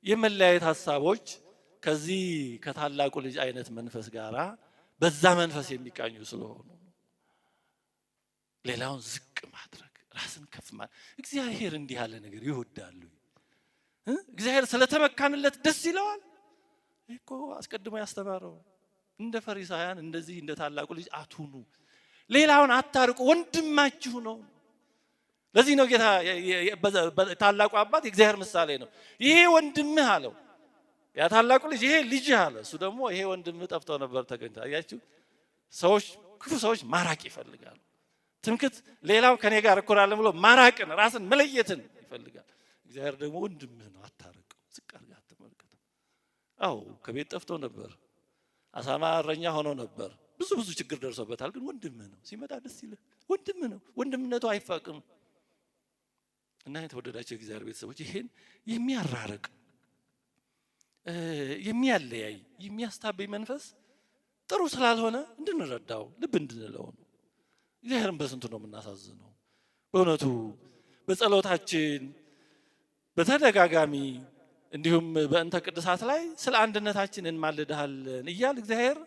የመለያየት ሐሳቦች ከዚህ ከታላቁ ልጅ አይነት መንፈስ ጋራ በዛ መንፈስ የሚቃኙ ስለሆኑ ሌላውን ዝቅ ማድረግ ራስን ከፍ ማለት እግዚአብሔር እንዲህ ያለ ነገር ይወዳሉ። እግዚአብሔር ስለተመካንለት ደስ ይለዋል እኮ አስቀድሞ ያስተማረው። እንደ ፈሪሳውያን እንደዚህ እንደ ታላቁ ልጅ አትሁኑ፣ ሌላውን አታርቁ፣ ወንድማችሁ ነው። ለዚህ ነው ጌታ ታላቁ አባት የእግዚአብሔር ምሳሌ ነው። ይሄ ወንድምህ አለው። ያ ታላቁ ልጅ ይሄ ልጅህ አለ። እሱ ደግሞ ይሄ ወንድምህ ጠፍቶ ነበር ተገኝቶ። አያችሁ ክፉ ሰዎች ማራቅ ይፈልጋሉ። ትምክህት ሌላው ከኔ ጋር እኩል አለ ብሎ ማራቅን ራስን መለየትን ይፈልጋል። እግዚአብሔር ደግሞ ወንድምህ ነው አታርቀው፣ ዝቅ አድርገህ አትመልከተው። አዎ ከቤት ጠፍቶ ነበር፣ አሳማ እረኛ ሆኖ ነበር፣ ብዙ ችግር ደርሶበታል። ግን ወንድምህ ነው፣ ሲመጣ ደስ ይልህ። ወንድምህ ነው፣ ወንድምነቱ አይፋቅም። እና የተወደዳቸው እግዚአብሔር ቤተሰቦች ይሄን የሚያራርቅ የሚያለያይ የሚያስታበይ መንፈስ ጥሩ ስላልሆነ እንድንረዳው ልብ እንድንለው ነው። እግዚአብሔርን በስንቱ ነው የምናሳዝነው? በእውነቱ በጸሎታችን በተደጋጋሚ እንዲሁም በእንተ ቅድሳት ላይ ስለ አንድነታችን እንማልዳለን እያል እግዚአብሔር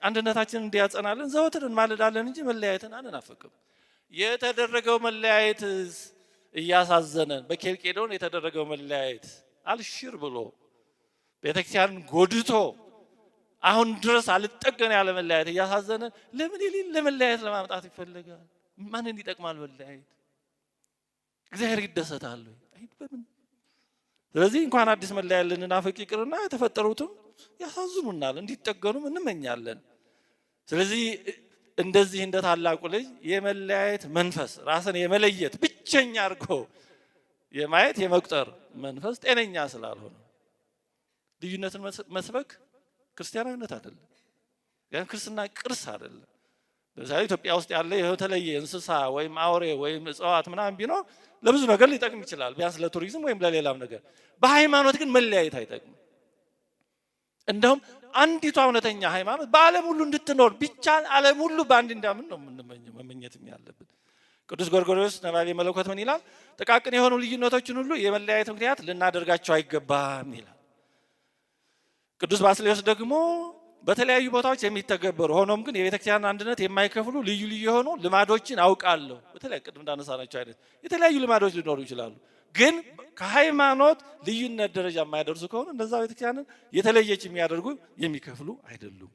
አንድነታችንን እንዲያጸናልን ዘወትር እንማልዳለን እንጂ መለያየትን አንናፍቅም። የተደረገው መለያየት እያሳዘነን በኬልቄዶን የተደረገው መለያየት አልሽር ብሎ ቤተክርስቲያንን ጎድቶ አሁን ድረስ አልጠገን ያለ መለያየት እያሳዘነን ለምን የሌለ መለያየት ለማምጣት ይፈልጋል? ማንን ይጠቅማል መለያየት? እግዚአብሔር ይደሰታል አይደለም? ስለዚህ እንኳን አዲስ መለያየት ልንናፍቅ ይቅርና የተፈጠሩትም ያሳዝኑናል፣ እንዲጠገኑም እንመኛለን። ስለዚህ እንደዚህ እንደ ታላቁ ልጅ የመለያየት መንፈስ ራስን የመለየት ብቸኛ አድርጎ የማየት የመቁጠር መንፈስ ጤነኛ ስላልሆነ ልዩነትን መስበክ ክርስቲያናዊነት አይደለም። ያን ክርስትና ቅርስ አይደለም። ለምሳሌ ኢትዮጵያ ውስጥ ያለ የተለየ እንስሳ ወይም አውሬ ወይም እጽዋት ምናምን ቢኖር ለብዙ ነገር ሊጠቅም ይችላል፣ ቢያንስ ለቱሪዝም ወይም ለሌላም ነገር። በሃይማኖት ግን መለያየት አይጠቅም። እንደውም አንዲቷ እውነተኛ ሃይማኖት በዓለም ሁሉ እንድትኖር ቢቻል ዓለም ሁሉ በአንድ እንዲያምን ነው መመኘትም ያለብን። ቅዱስ ጎርጎርዮስ ነባቤ መለኮት ምን ይላል? ጥቃቅን የሆኑ ልዩነቶችን ሁሉ የመለያየት ምክንያት ልናደርጋቸው አይገባም ይላል። ቅዱስ ባስልዮስ ደግሞ በተለያዩ ቦታዎች የሚተገበሩ ሆኖም ግን የቤተክርስቲያን አንድነት የማይከፍሉ ልዩ የሆኑ ልማዶችን አውቃለሁ። በተለይ ቅድም እንዳነሳናቸው አይነት የተለያዩ ልማዶች ሊኖሩ ይችላሉ። ግን ከሃይማኖት ልዩነት ደረጃ የማይደርሱ ከሆነ እንደዛ ቤተክርስቲያንን የተለየች የሚያደርጉ የሚከፍሉ አይደሉም።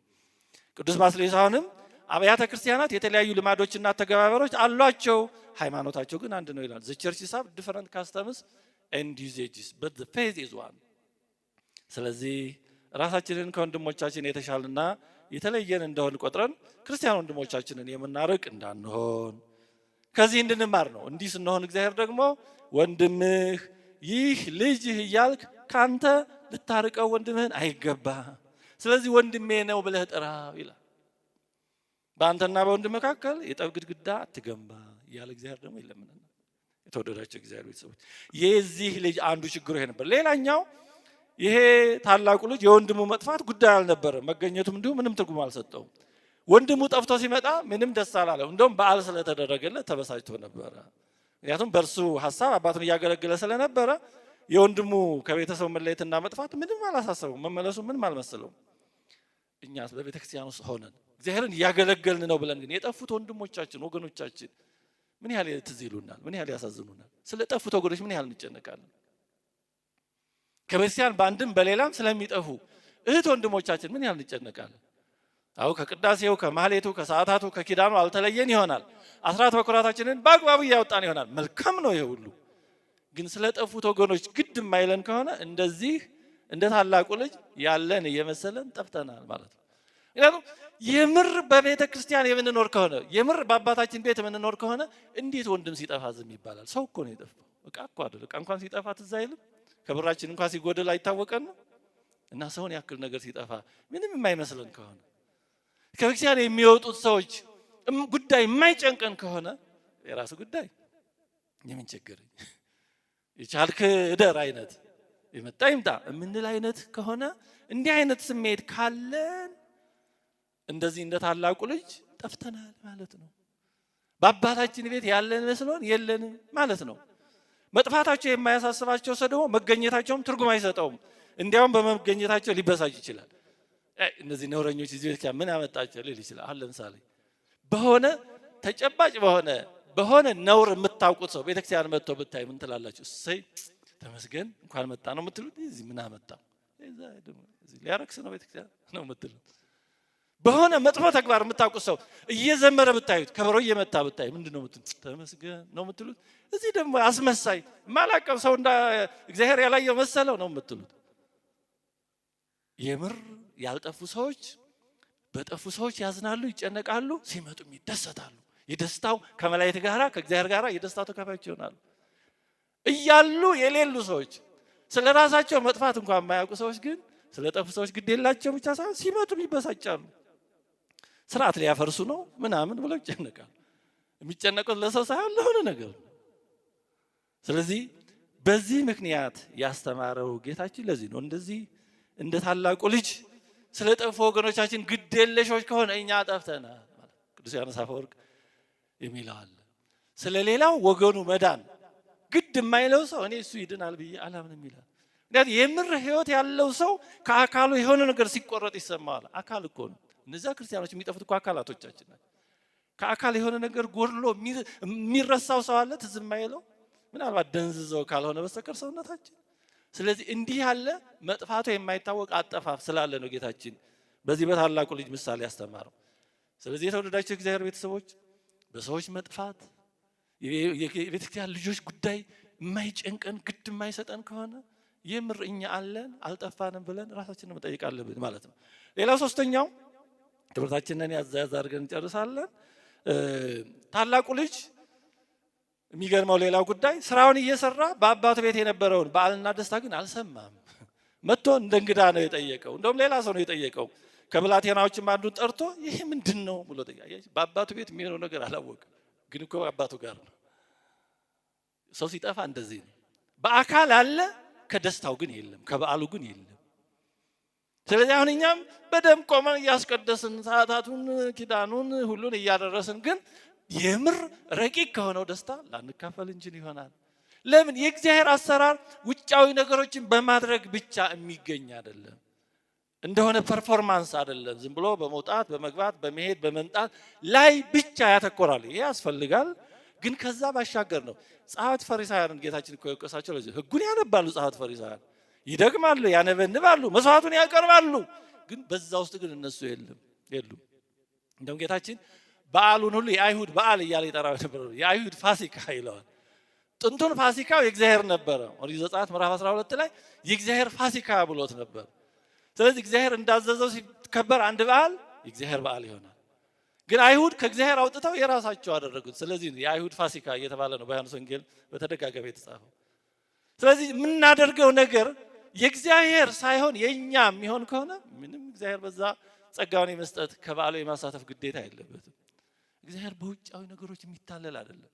ቅዱስ ባስልዮስ አሁንም አብያተ ክርስቲያናት የተለያዩ ልማዶችና ተገባበሮች አሏቸው፣ ሃይማኖታቸው ግን አንድ ነው ይላል። the churches have different customs and usages but the faith is one። ስለዚህ ራሳችንን ከወንድሞቻችን የተሻለና የተለየን እንደሆን ቆጥረን ክርስቲያን ወንድሞቻችንን የምናርቅ እንዳንሆን ከዚህ እንድንማር ነው። እንዲህ ስንሆን እግዚአብሔር ደግሞ ወንድምህ ይህ ልጅህ እያልክ ካንተ ልታርቀው ወንድምህን አይገባ፣ ስለዚህ ወንድሜ ነው ብለህ ጥራው ይላል። በአንተና በወንድም መካከል የጠብ ግድግዳ አትገንባ እያለ እግዚአብሔር ደግሞ ይለምናል። የተወደዳቸው እግዚአብሔር ቤተሰቦች የዚህ ልጅ አንዱ ችግሩ ይሄ ነበር። ሌላኛው ይሄ ታላቁ ልጅ የወንድሙ መጥፋት ጉዳይ አልነበረም፣ መገኘቱም እንዲሁ ምንም ትርጉም አልሰጠውም። ወንድሙ ጠፍቶ ሲመጣ ምንም ደስ አላለው። እንደውም በዓል ስለተደረገለት ተበሳጭቶ ነበረ። ምክንያቱም በእርሱ ሀሳብ አባቱን እያገለገለ ስለነበረ የወንድሙ ከቤተሰቡ መለየትና መጥፋት ምንም አላሳሰበው፣ መመለሱ ምንም አልመሰለውም። እኛስ በቤተ ክርስቲያን ውስጥ ሆነን እግዚአብሔርን እያገለገልን ነው ብለን ግን የጠፉት ወንድሞቻችን ወገኖቻችን ምን ያህል ትዝ ይሉናል፣ ምን ያህል ያሳዝኑናል። ስለ ጠፉት ወገኖች ምን ያህል እንጨነቃለን። ከቤተክርስቲያን በአንድም በሌላም ስለሚጠፉ እህት ወንድሞቻችን ምን ያህል እንጨነቃለን። አዎ ከቅዳሴው ከማህሌቱ ከሰዓታቱ ከኪዳኑ አልተለየን ይሆናል። አስራት በኩራታችንን በአግባቡ እያወጣን ይሆናል። መልካም ነው ይሄ ሁሉ። ግን ስለ ጠፉት ወገኖች ግድ የማይለን ከሆነ እንደዚህ እንደ ታላቁ ልጅ ያለን እየመሰለን ጠፍተናል ማለት ነው። ምክንያቱም የምር በቤተ ክርስቲያን የምንኖር ከሆነ የምር በአባታችን ቤት የምንኖር ከሆነ እንዴት ወንድም ሲጠፋ ዝም ይባላል? ሰው እኮ ነው የጠፋው። እቃ እኮ አይደል? እቃ እንኳን ሲጠፋ ትዝ አይልም? ከብራችን እንኳን ሲጎደል አይታወቀን ነው? እና ሰውን ያክል ነገር ሲጠፋ ምንም የማይመስለን ከሆነ ከቤተክርስቲያን የሚወጡት ሰዎች ጉዳይ የማይጨንቀን ከሆነ የራሱ ጉዳይ የምን ቸገረኝ የቻልክ እደር አይነት የመጣ ይምጣ የምንል አይነት ከሆነ እንዲህ አይነት ስሜት ካለን እንደዚህ እንደ ታላቁ ልጅ ጠፍተናል ማለት ነው። በአባታችን ቤት ያለን መስሎን የለንም ማለት ነው። መጥፋታቸው የማያሳስባቸው ሰው ደግሞ መገኘታቸውም ትርጉም አይሰጠውም። እንዲያውም በመገኘታቸው ሊበሳጭ ይችላል። እነዚህ ነውረኞች እዚህ ቤት ምን ያመጣቸው ሊል ይችላል። አሁን ለምሳሌ በሆነ ተጨባጭ በሆነ ነውር የምታውቁት ሰው ቤተክርስቲያን መጥቶ ብታይ ምን ትላላችሁ? እሰይ ተመስገን እንኳን መጣ ነው የምትሉት? እዚህ ምን አመጣው እዚህ ሊያረክስ ነው ቤተክርስቲያን ነው የምትሉት? በሆነ መጥፎ ተግባር የምታውቁት ሰው እየዘመረ ብታዩት ከበሮ እየመታ ብታይ ምንድን ነው የምትሉት? ተመስገን ነው የምትሉት? እዚህ ደግሞ አስመሳይ ማላቀም ሰው እንዳ እግዚአብሔር ያላየው መሰለው ነው የምትሉት? የምር ያልጠፉ ሰዎች በጠፉ ሰዎች ያዝናሉ፣ ይጨነቃሉ፣ ሲመጡም ይደሰታሉ። የደስታው ከመላእክት ጋራ ከእግዚአብሔር ጋራ የደስታው ተካፋዮች ይሆናሉ። እያሉ የሌሉ ሰዎች ስለ ራሳቸው መጥፋት እንኳን የማያውቁ ሰዎች ግን ስለ ጠፉ ሰዎች ግድ የላቸው ብቻ ሳይሆን ሲመጡም ይበሳጫሉ። ስርዓት ሊያፈርሱ ነው ምናምን ብለው ይጨነቃሉ። የሚጨነቁት ለሰው ሳይሆን ለሆነ ነገር ነው። ስለዚህ በዚህ ምክንያት ያስተማረው ጌታችን ለዚህ ነው እንደዚህ እንደ ታላቁ ልጅ ስለ ጠፉ ወገኖቻችን ግድ የለሾች ከሆነ እኛ ጠፍተናል ማለት ቅዱስ ዮሐንስ አፈወርቅ የሚለው አለ። ስለ ሌላው ወገኑ መዳን ግድ የማይለው ሰው እኔ እሱ ይድናል ብዬ አላምንም ይላል። ምክንያቱም የምር ህይወት ያለው ሰው ከአካሉ የሆነ ነገር ሲቆረጥ ይሰማዋል። አካል እኮ ነው። እነዚያ ክርስቲያኖች የሚጠፉት እኮ አካላቶቻችን ናቸው። ከአካል የሆነ ነገር ጎድሎ የሚረሳው ሰው አለ ትዝ የማይለው ምናልባት ደንዝዘው ካልሆነ በስተቀር ሰውነታችን። ስለዚህ እንዲህ ያለ መጥፋቱ የማይታወቅ አጠፋፍ ስላለ ነው ጌታችን በዚህ በታላቁ ልጅ ምሳሌ ያስተማረው። ስለዚህ የተወደዳችሁ እግዚአብሔር ቤተሰቦች በሰዎች መጥፋት የቤተክርስቲያን ልጆች ጉዳይ የማይጨንቀን ግድ የማይሰጠን ከሆነ የምር እኛ አለን አልጠፋንም ብለን ራሳችንን መጠየቅ አለብን ማለት ነው። ሌላው ሶስተኛው ትምህርታችንን ያዝ አድርገን እንጨርሳለን። ታላቁ ልጅ የሚገርመው ሌላው ጉዳይ ስራውን እየሰራ በአባቱ ቤት የነበረውን በዓልና ደስታ ግን አልሰማም። መጥቶ እንደ እንግዳ ነው የጠየቀው። እንደውም ሌላ ሰው ነው የጠየቀው። ከብላቴናዎችም አንዱን ጠርቶ ይሄ ምንድን ነው ብሎ ጠየቀ። በአባቱ ቤት የሚሆነው ነገር አላወቅም፣ ግን እኮ አባቱ ጋር ነው። ሰው ሲጠፋ እንደዚህ ነው። በአካል አለ፣ ከደስታው ግን የለም፣ ከበዓሉ ግን የለም። ስለዚህ አሁን እኛም በደንብ ቆመን እያስቀደስን ሰዓታቱን ኪዳኑን ሁሉን እያደረስን ግን የምር ረቂቅ ከሆነው ደስታ ላንካፈል እንችል ይሆናል። ለምን? የእግዚአብሔር አሰራር ውጫዊ ነገሮችን በማድረግ ብቻ የሚገኝ አይደለም። እንደሆነ ፐርፎርማንስ አይደለም። ዝም ብሎ በመውጣት በመግባት በመሄድ በመምጣት ላይ ብቻ ያተኮራል። ይሄ ያስፈልጋል፣ ግን ከዛ ባሻገር ነው። ጸሐፍት ፈሪሳውያን ጌታችን እኮ የወቀሳቸው ለዚህ ሕጉን ያነባሉ። ጸሐፍት ፈሪሳውያን ይደግማሉ፣ ያነበንባሉ፣ መስዋዕቱን ያቀርባሉ፣ ግን በዛ ውስጥ ግን እነሱ የሉም። እንደውም ጌታችን በዓሉን ሁሉ የአይሁድ በዓል እያለ ይጠራው ነበር። የአይሁድ ፋሲካ ይለዋል። ጥንቱን ፋሲካው የእግዚአብሔር ነበረ። ኦሪት ዘጸአት ምዕራፍ 12 ላይ የእግዚአብሔር ፋሲካ ብሎት ነበር። ስለዚህ እግዚአብሔር እንዳዘዘው ሲከበር አንድ በዓል የእግዚአብሔር በዓል ይሆናል። ግን አይሁድ ከእግዚአብሔር አውጥተው የራሳቸው አደረጉት። ስለዚህ የአይሁድ ፋሲካ እየተባለ ነው በዮሐንስ ወንጌል በተደጋጋሚ የተጻፈው። ስለዚህ የምናደርገው ነገር የእግዚአብሔር ሳይሆን የኛ የሚሆን ከሆነ ምንም እግዚአብሔር በዛ ጸጋውን የመስጠት ከበዓሉ የማሳተፍ ግዴታ የለበትም። እግዚአብሔር በውጫዊ ነገሮች የሚታለል አይደለም።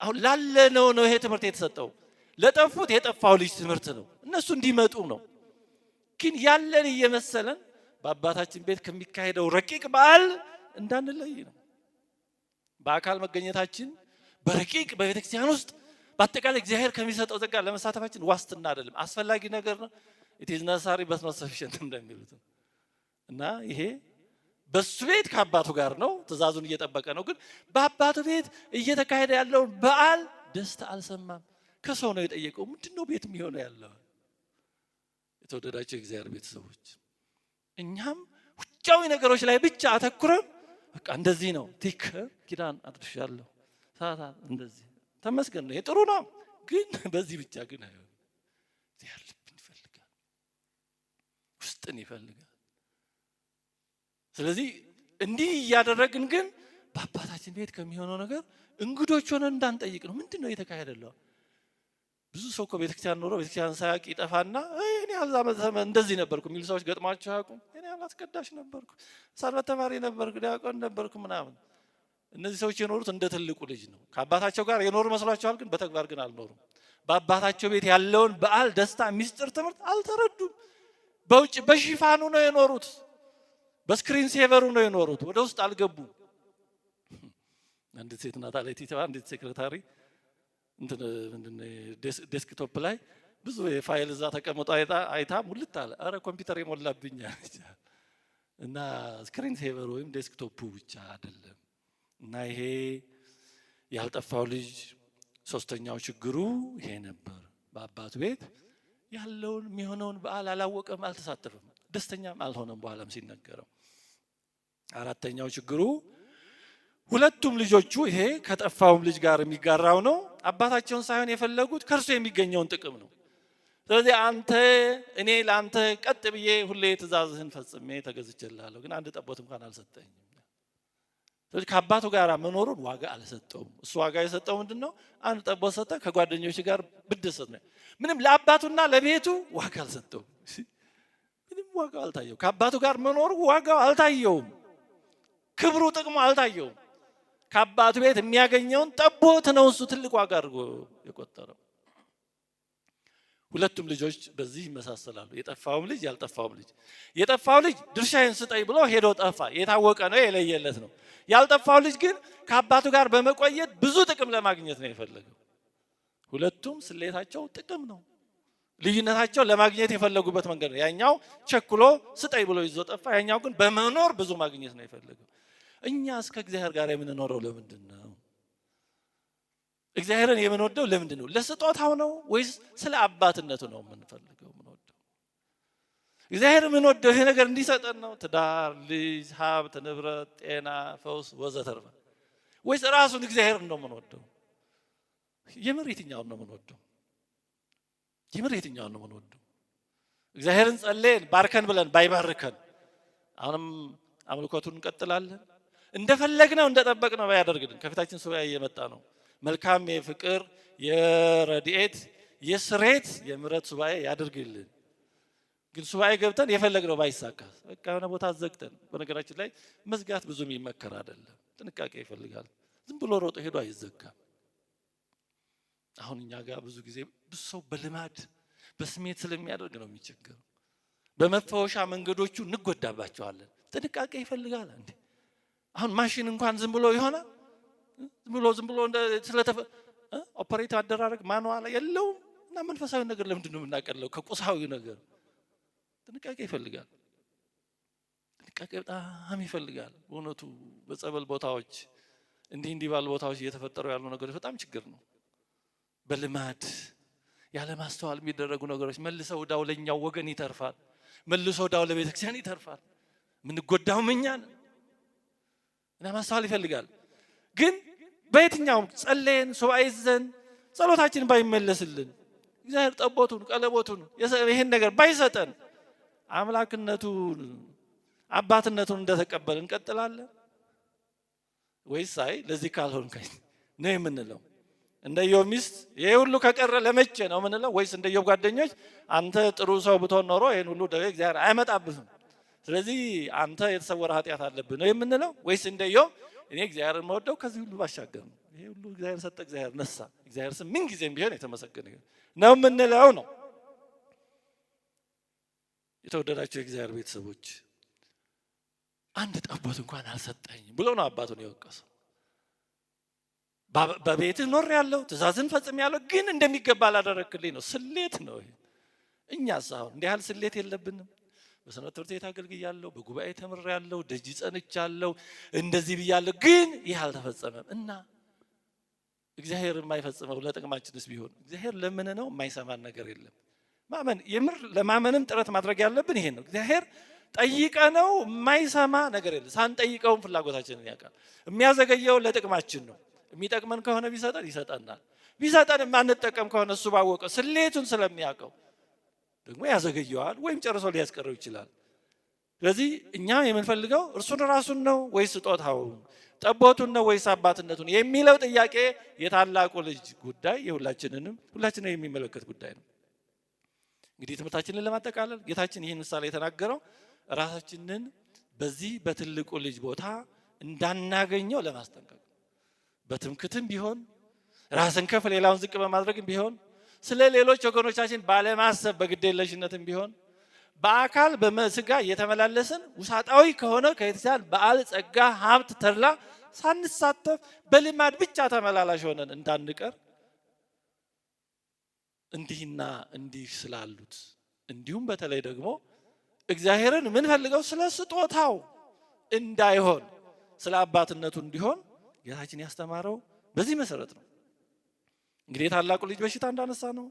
አሁን ላለነው ነው ይሄ ትምህርት የተሰጠው። ለጠፉት የጠፋው ልጅ ትምህርት ነው፣ እነሱ እንዲመጡ ነው። ግን ያለን እየመሰለን በአባታችን ቤት ከሚካሄደው ረቂቅ በዓል እንዳንለይ ነው። በአካል መገኘታችን በረቂቅ በቤተክርስቲያን ውስጥ በአጠቃላይ እግዚአብሔር ከሚሰጠው ጸጋ ለመሳተፋችን ዋስትና አይደለም፣ አስፈላጊ ነገር ነው። it is necessary but not sufficient እንደሚሉት እና ይሄ በሱ ቤት ከአባቱ ጋር ነው፣ ትእዛዙን እየጠበቀ ነው። ግን በአባቱ ቤት እየተካሄደ ያለው በዓል ደስታ አልሰማም። ከሰው ነው የጠየቀው። ምንድነው ቤት የሚሆነው ያለው? የተወደዳቸው የእግዚአብሔር ቤተሰቦች፣ እኛም ውጫዊ ነገሮች ላይ ብቻ አተኩረን በቃ እንደዚህ ነው ቲከር ኪዳን አድርሻለሁ ሰዓታት እንደዚህ ተመስገን ነው፣ ጥሩ ነው። ግን በዚህ ብቻ ግን አይሆንም። እግዚአብሔር ልብን ይፈልጋል፣ ውስጥን ይፈልጋል። ስለዚህ እንዲህ እያደረግን ግን በአባታችን ቤት ከሚሆነው ነገር እንግዶች ሆነን እንዳንጠይቅ ነው። ምንድን ነው እየተካሄደለው? ብዙ ሰው እኮ ቤተክርስቲያን ኖሮ ቤተክርስቲያን ሳያውቅ ይጠፋና እኔ እንደዚህ ነበርኩ የሚሉ ሰዎች ገጥሟቸው አያውቁም። እኔ አስቀዳሽ ነበርኩ፣ ሰንበት ተማሪ ነበርኩ፣ ዲያቆን ነበርኩ ምናምን። እነዚህ ሰዎች የኖሩት እንደ ትልቁ ልጅ ነው። ከአባታቸው ጋር የኖሩ መስሏቸዋል፣ ግን በተግባር ግን አልኖሩም። በአባታቸው ቤት ያለውን በዓል፣ ደስታ፣ ሚስጥር ትምህርት አልተረዱም። በውጭ በሽፋኑ ነው የኖሩት፣ በስክሪን ሴቨሩ ነው የኖሩት፣ ወደ ውስጥ አልገቡም። አንዲት ሴት ናት አለች ይተባ አንዲት ሴክሬታሪ እንትን ዴስክቶፕ ላይ ብዙ የፋይል እዛ ተቀምጦ አይታ ሙልት አለ። አረ ኮምፒውተር የሞላብኝ አለች። እና ስክሪን ሴቨር ወይም ዴስክቶፑ ብቻ አይደለም። እና ይሄ ያልጠፋው ልጅ ሶስተኛው ችግሩ ይሄ ነበር። በአባቱ ቤት ያለውን የሚሆነውን በዓል አላወቀም፣ አልተሳተፈም፣ ደስተኛም አልሆነም። በኋላም ሲነገረው አራተኛው ችግሩ ሁለቱም ልጆቹ ይሄ ከጠፋውም ልጅ ጋር የሚጋራው ነው። አባታቸውን ሳይሆን የፈለጉት ከእርሱ የሚገኘውን ጥቅም ነው። ስለዚህ አንተ እኔ ለአንተ ቀጥ ብዬ ሁሌ ትእዛዝህን ፈጽሜ ተገዝቼልሃለሁ፣ ግን አንድ ጠቦት እንኳን አልሰጠኝም። ስለዚህ ከአባቱ ጋር መኖሩን ዋጋ አልሰጠውም። እሱ ዋጋ የሰጠው ምንድነው? አንድ ጠቦት ሰጠ፣ ከጓደኞች ጋር ብድሰት ነው። ምንም ለአባቱና ለቤቱ ዋጋ አልሰጠውም። ምንም ዋጋ አልታየው። ከአባቱ ጋር መኖሩ ዋጋው አልታየውም። ክብሩ ጥቅሙ አልታየውም። ከአባቱ ቤት የሚያገኘውን ጠቦት ነው እሱ ትልቅ ዋጋ አድርጎ የቆጠረው። ሁለቱም ልጆች በዚህ ይመሳሰላሉ። የጠፋውም ልጅ ያልጠፋውም ልጅ። የጠፋው ልጅ ድርሻዬን ስጠኝ ብሎ ሄዶ ጠፋ። የታወቀ ነው፣ የለየለት ነው። ያልጠፋው ልጅ ግን ከአባቱ ጋር በመቆየት ብዙ ጥቅም ለማግኘት ነው የፈለገው። ሁለቱም ስሌታቸው ጥቅም ነው። ልዩነታቸው ለማግኘት የፈለጉበት መንገድ ነው። ያኛው ቸኩሎ ስጠኝ ብሎ ይዞ ጠፋ። ያኛው ግን በመኖር ብዙ ማግኘት ነው የፈለገው። እኛ እስከ እግዚአብሔር ጋር የምንኖረው ለምንድን ነው? እግዚአብሔርን የምንወደው ለምንድን ነው? ለስጦታው ነው ወይስ ስለ አባትነቱ ነው የምንፈልገው? የምንወደው እግዚአብሔር የምንወደው ይሄ ነገር እንዲሰጠን ነው? ትዳር፣ ልጅ፣ ሀብት፣ ንብረት፣ ጤና፣ ፈውስ ወዘተርፈ፣ ወይስ ራሱን እግዚአብሔርን ነው የምንወደው? የምር የትኛውን ነው የምንወደው? የምር የትኛውን ነው የምንወደው? እግዚአብሔርን ጸልየን ባርከን ብለን ባይባርከን አሁንም አምልኮቱን እንቀጥላለን። እንደፈለግነው እንደጠበቅነው ባያደርግልን ከፊታችን ሱባኤ እየመጣ ነው። መልካም የፍቅር የረድኤት የስሬት የምሕረት ሱባኤ ያድርግልን። ግን ሱባኤ ገብተን የፈለግነው ባይሳካስ በቃ የሆነ ቦታ ዘግተን። በነገራችን ላይ መዝጋት ብዙ የሚመከር አይደለም፣ ጥንቃቄ ይፈልጋል። ዝም ብሎ ሮጦ ሄዶ አይዘጋም። አሁን እኛ ጋር ብዙ ጊዜ ብዙ ሰው በልማድ በስሜት ስለሚያደርግ ነው የሚቸገረው። በመፈወሻ መንገዶቹ እንጎዳባቸዋለን። ጥንቃቄ ይፈልጋል። እንዴ አሁን ማሽን እንኳን ዝም ብሎ ይሆናል? ዝም ብሎ ስለተፈ ኦፐሬት አደራረግ ማኑዋል የለውም። እና መንፈሳዊ ነገር ለምንድን ነው የምናቀለው ከቁሳዊ ነገር? ጥንቃቄ ይፈልጋል። ጥንቃቄ በጣም ይፈልጋል። በእውነቱ በጸበል ቦታዎች እንዲህ ባሉ ቦታዎች እየተፈጠሩ ያሉ ነገሮች በጣም ችግር ነው። በልማድ ያለ ማስተዋል የሚደረጉ ነገሮች መልሰው ወዳው ለኛው ወገን ይተርፋል፣ መልሶ ወዳው ለቤተክርስቲያን ይተርፋል። ምን ጎዳው እኛ ነን። እና ማስተዋል ይፈልጋል። ግን በየትኛውም ጸለየን ሱባኤ ይዘን ጸሎታችን ባይመለስልን እግዚአብሔር ጠቦቱን ቀለቦቱን ይሄን ነገር ባይሰጠን አምላክነቱን አባትነቱን እንደተቀበልን እንቀጥላለን ወይስ አይ ለዚህ ካልሆንከኝ ነው የምንለው? እንደ ኢዮብ ሚስት ይሄ ሁሉ ከቀረ ለመቼ ነው የምንለው? ወይስ እንደ ኢዮብ ጓደኞች አንተ ጥሩ ሰው ብትሆን ኖሮ ይሄን ሁሉ ደዌ እግዚአብሔር አይመጣብህም፣ ስለዚህ አንተ የተሰወረ ኃጢአት አለብህ ነው የምንለው? ወይስ እንደ ኢዮብ እኔ እግዚአብሔርን መወደው ከዚህ ሁሉ ባሻገር ነው፣ ይሄ ሁሉ እግዚአብሔር ሰጠ፣ እግዚአብሔር ነሳ፣ እግዚአብሔር ስም ምን ጊዜም ቢሆን የተመሰገነ ነው የምንለው ነው? የተወደዳቸው የእግዚአብሔር ቤተሰቦች አንድ ጠቦት እንኳን አልሰጠኝም ብሎ ነው አባቱን የወቀሰው። በቤትህ ኖር ያለው ትእዛዝን ፈጽም ያለው ግን እንደሚገባ አላደረክልኝ ነው። ስሌት ነው ይሄ። እኛስ አሁን እንዲህ ያህል ስሌት የለብንም? በሰንበት ትምህርት ቤት አገልግያለሁ፣ በጉባኤ ተምሬያለሁ፣ ደጅ ጸንቻለሁ፣ እንደዚህ ብያለሁ፣ ግን ይህ አልተፈጸመም እና እግዚአብሔር የማይፈጽመው ለጥቅማችንስ ቢሆን እግዚአብሔር ለምን ነው? የማይሰማን ነገር የለም። ማመን የምር ለማመንም ጥረት ማድረግ ያለብን ይሄን ነው። እግዚአብሔር ጠይቀነው የማይሰማ ነገር የለም። ሳንጠይቀውም ፍላጎታችንን ያውቃል። የሚያዘገየው ለጥቅማችን ነው። የሚጠቅመን ከሆነ ቢሰጠን ይሰጠናል። ቢሰጠን የማንጠቀም ከሆነ እሱ ባወቀው ስሌቱን ስለሚያውቀው ደግሞ ያዘገየዋል ወይም ጨርሶ ሊያስቀረው ይችላል። ስለዚህ እኛ የምንፈልገው እርሱን ራሱን ነው ወይስ ስጦታውን፣ ጠቦቱን ነው ወይስ አባትነቱን የሚለው ጥያቄ የታላቁ ልጅ ጉዳይ ሁላችንን የሚመለከት ጉዳይ ነው። እንግዲህ ትምህርታችንን ለማጠቃለል ጌታችን ይህን ምሳሌ የተናገረው ራሳችንን በዚህ በትልቁ ልጅ ቦታ እንዳናገኘው ለማስጠንቀቅ፣ በትምክትም ቢሆን ራስን ከፍ ሌላውን ዝቅ በማድረግም ቢሆን ስለ ሌሎች ወገኖቻችን ባለማሰብ በግዴለሽነትም ቢሆን በአካል በስጋ እየተመላለስን ውሳጣዊ ከሆነ ከቤተክርስቲያን በዓል ጸጋ ሀብት ተድላ ሳንሳተፍ በልማድ ብቻ ተመላላሽ ሆነን እንዳንቀር እንዲህና እንዲህ ስላሉት እንዲሁም በተለይ ደግሞ እግዚአብሔርን የምንፈልገው ስለ ስጦታው እንዳይሆን ስለ አባትነቱ እንዲሆን ጌታችን ያስተማረው በዚህ መሰረት ነው። እንግዲህ የታላቁ ልጅ በሽታ እንዳነሳ ነው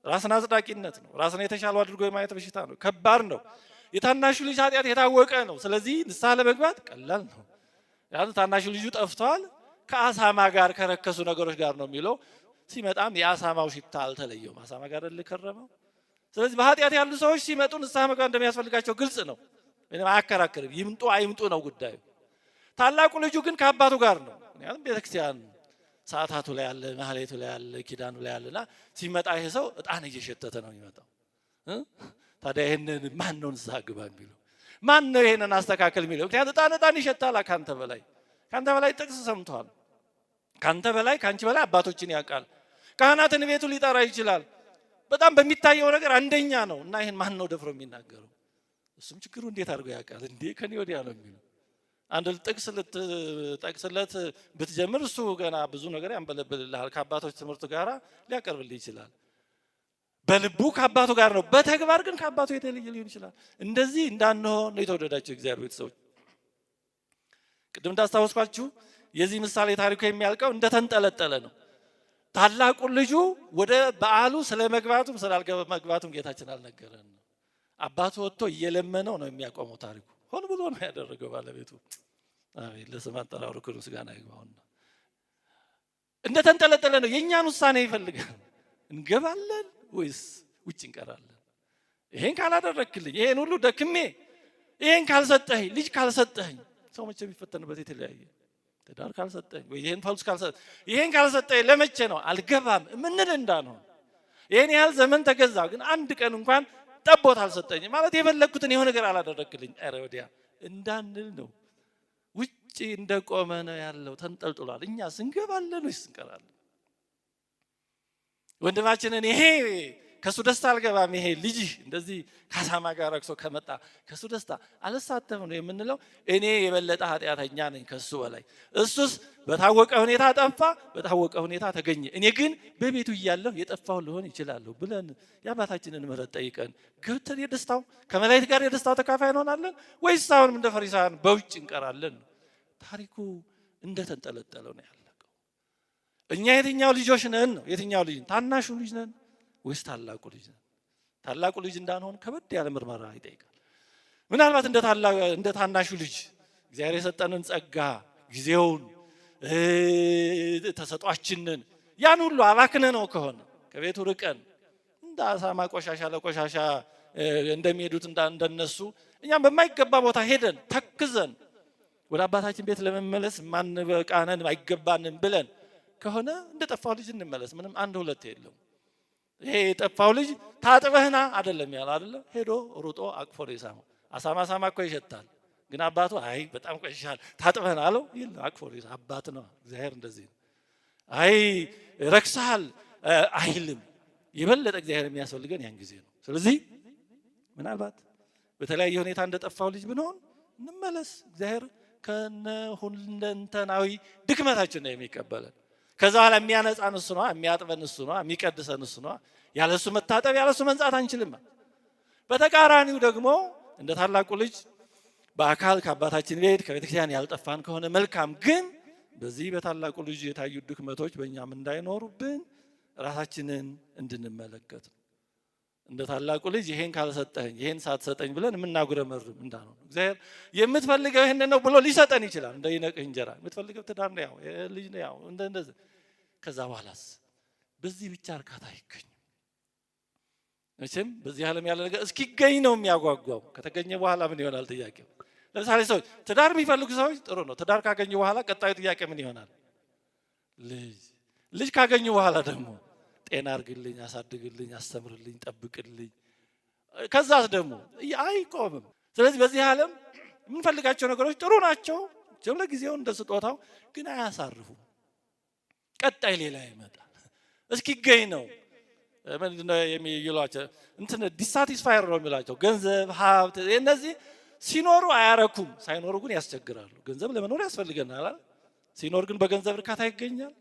ራስን አጽዳቂነት ነው። ራስን የተሻለው አድርጎ የማየት በሽታ ነው። ከባድ ነው። የታናሹ ልጅ ኃጢአት የታወቀ ነው። ስለዚህ ንስሐ ለመግባት ቀላል ነው። ያን ታናሹ ልጁ ጠፍቷል፣ ከአሳማ ጋር ከረከሱ ነገሮች ጋር ነው የሚለው። ሲመጣም የአሳማው ሽታ አልተለየውም። አሳማ ጋር ልከረመው። ስለዚህ በኃጢአት ያሉ ሰዎች ሲመጡ ንስሐ መግባት እንደሚያስፈልጋቸው ግልጽ ነው። ምንም አያከራክርም። ይምጡ አይምጡ ነው ጉዳዩ። ታላቁ ልጁ ግን ከአባቱ ጋር ነው። ምክንያቱም ቤተክርስቲያን ሰዓታቱ ላይ ያለ፣ ማህሌቱ ላይ ያለ፣ ኪዳኑ ላይ ያለና ሲመጣ ይሄ ሰው እጣን እየሸተተ ነው የሚመጣው። ታዲያ ይሄንን ማን ነው ንስሐ ግባ የሚለው? ማን ነው ይሄንን አስተካከል የሚለው? ምክንያቱም እጣን ይሸታል። ካንተ በላይ ጥቅስ ሰምቷል። ካንተ በላይ ካንቺ በላይ አባቶችን ያውቃል። ካህናትን ቤቱ ሊጠራ ይችላል። በጣም በሚታየው ነገር አንደኛ ነው እና ይሄን ማን ነው ደፍሮ የሚናገረው? እሱም ችግሩ እንዴት አድርጎ ያውቃል እንዴ? ከኔ ወዲያ ነው የሚለው። አንድ ጥቅስ ልትጠቅስለት ብትጀምር እሱ ገና ብዙ ነገር ያንበለብልልሃል። ከአባቶች ትምህርት ጋር ሊያቀርብልህ ይችላል። በልቡ ከአባቱ ጋር ነው፣ በተግባር ግን ከአባቱ የተለየ ሊሆን ይችላል። እንደዚህ እንዳንሆን ነው የተወደዳቸው እግዚአብሔር ቤተሰቦች። ቅድም እንዳስታወስኳችሁ የዚህ ምሳሌ ታሪኩ የሚያልቀው እንደተንጠለጠለ ነው። ታላቁ ልጁ ወደ በዓሉ ስለመግባቱም ስላልመግባቱም ጌታችን አልነገረን ነው። አባቱ ወጥቶ እየለመነው ነው የሚያቆመው ታሪኩ። ሆን ብሎ ነው ያደረገው ባለቤቱ። አሜን፣ ለስም አጠራሩ ክብር ምስጋና ይግባውና እንደተንጠለጠለ ነው። የእኛን ውሳኔ ይፈልጋል። እንገባለን ወይስ ውጭ እንቀራለን? ይሄን ካላደረክልኝ፣ ይሄን ሁሉ ደክሜ ይሄን ካልሰጠኝ፣ ልጅ ካልሰጠኝ፣ ሰው መቼ የሚፈተንበት የተለያየ ትዳር ካልሰጠኝ ወይ ይሄን ፈልስ ካልሰጠኝ፣ ይሄን ካልሰጠኝ ለመቼ ነው አልገባም ምንል እንዳንሆን። ይሄን ያህል ዘመን ተገዛ፣ ግን አንድ ቀን እንኳን ጠቦት አልሰጠኝም ማለት የፈለግኩትን የሆነ ነገር አላደረክልኝ ኧረ ወዲያ እንዳንል ነው። ውጭ እንደቆመ ነው ያለው፣ ተንጠልጥሏል። እኛስ እንገባለን ወይስ እንቀራለን? ወንድማችንን ይሄ ከሱ ደስታ አልገባም፣ ይሄ ልጅ እንደዚህ ከአሳማ ጋር ረክሶ ከመጣ ከሱ ደስታ አልሳተፍም ነው የምንለው? እኔ የበለጠ ኃጢአተኛ ነኝ ከሱ በላይ። እሱስ በታወቀ ሁኔታ ጠፋ፣ በታወቀ ሁኔታ ተገኘ። እኔ ግን በቤቱ እያለሁ የጠፋሁ ልሆን ይችላለሁ ብለን የአባታችንን ምሕረት ጠይቀን ገብተን የደስታው ከመላእክት ጋር የደስታው ተካፋይ እንሆናለን ወይስ አሁንም እንደ ፈሪሳውያን በውጭ እንቀራለን? ታሪኩ እንደተንጠለጠለው ነው ያለቀው። እኛ የትኛው ልጆች ነን ነው? የትኛው ልጅ? ታናሹ ልጅ ነን ወይስ ታላቁ ልጅ ነን? ታላቁ ልጅ እንዳንሆን ከበድ ያለ ምርመራ ይጠይቃል። ምናልባት እንደ ታናሹ ልጅ እግዚአብሔር የሰጠንን ጸጋ ጊዜውን ተሰጧችንን ያን ሁሉ አባክነ ነው ከሆነ ከቤቱ ርቀን እንደ አሳማ ቆሻሻ ለቆሻሻ እንደሚሄዱት እንደነሱ እኛም በማይገባ ቦታ ሄደን ተክዘን ወደ አባታችን ቤት ለመመለስ ማንበቃነን አይገባንም ብለን ከሆነ እንደጠፋው ልጅ እንመለስ። ምንም አንድ ሁለት የለም። ይሄ የጠፋው ልጅ ታጥበህና አይደለም ያለ አይደለ? ሄዶ ሩጦ አቅፎ ነው የሳመው። አሳማ እኮ ይሸታል፣ ግን አባቱ አይ በጣም ቆሽሻል ታጥበህና አለው። ይል አቅፎ ነው አባት ነው። እግዚአብሔር እንደዚህ ነው። አይ ረክሰሃል አይልም። የበለጠ እግዚአብሔር የሚያስፈልገን ያን ጊዜ ነው። ስለዚህ ምናልባት በተለያየ ሁኔታ እንደጠፋው ልጅ ብንሆን እንመለስ። እግዚአብሔር ከነ ሁለንተናዊ ድክመታችን ነው የሚቀበለን። ከዛ በኋላ የሚያነጻን እሱ ነው፣ የሚያጥበን እሱ ነው፣ የሚቀድሰን እሱ ነው። ያለሱ መታጠብ ያለሱ መንጻት አንችልም። በተቃራኒው ደግሞ እንደ ታላቁ ልጅ በአካል ከአባታችን ቤት ከቤተክርስቲያን ያልጠፋን ከሆነ መልካም። ግን በዚህ በታላቁ ልጅ የታዩ ድክመቶች በእኛም እንዳይኖሩብን ራሳችንን እንድንመለከት እንደ ታላቁ ልጅ ይሄን ካልሰጠኝ ይሄን ሳትሰጠኝ ብለን የምናጉረመርም እንዳንሆን። እግዚአብሔር የምትፈልገው ይሄን ነው ብሎ ሊሰጠን ይችላል። እንደ ይነቅህ እንጀራ የምትፈልገው ትዳር ነው፣ ያው ልጅ ነው፣ ያው እንደዚህ። ከዛ በኋላስ በዚህ ብቻ እርካታ አይገኝም። መቼም በዚህ ዓለም ያለ ነገር እስኪገኝ ነው የሚያጓጓው። ከተገኘ በኋላ ምን ይሆናል ጥያቄው? ለምሳሌ ሰዎች ትዳር የሚፈልጉ ሰዎች ጥሩ ነው። ትዳር ካገኙ በኋላ ቀጣዩ ጥያቄ ምን ይሆናል? ልጅ ካገኙ በኋላ ደግሞ ጤና አርግልኝ፣ አሳድግልኝ፣ አስተምርልኝ፣ ጠብቅልኝ። ከዛስ ደግሞ አይቆምም። ስለዚህ በዚህ ዓለም የምንፈልጋቸው ነገሮች ጥሩ ናቸው፣ ለጊዜው እንደ ስጦታው ግን አያሳርፉም። ቀጣይ ሌላ ይመጣል። እስኪገኝ ነው ምንድነው የሚሏቸው? እንትን ዲሳቲስፋየር ነው የሚሏቸው። ገንዘብ፣ ሀብት እነዚህ ሲኖሩ አያረኩም፣ ሳይኖሩ ግን ያስቸግራሉ። ገንዘብ ለመኖር ያስፈልገናል። ሲኖር ግን በገንዘብ እርካታ ይገኛል?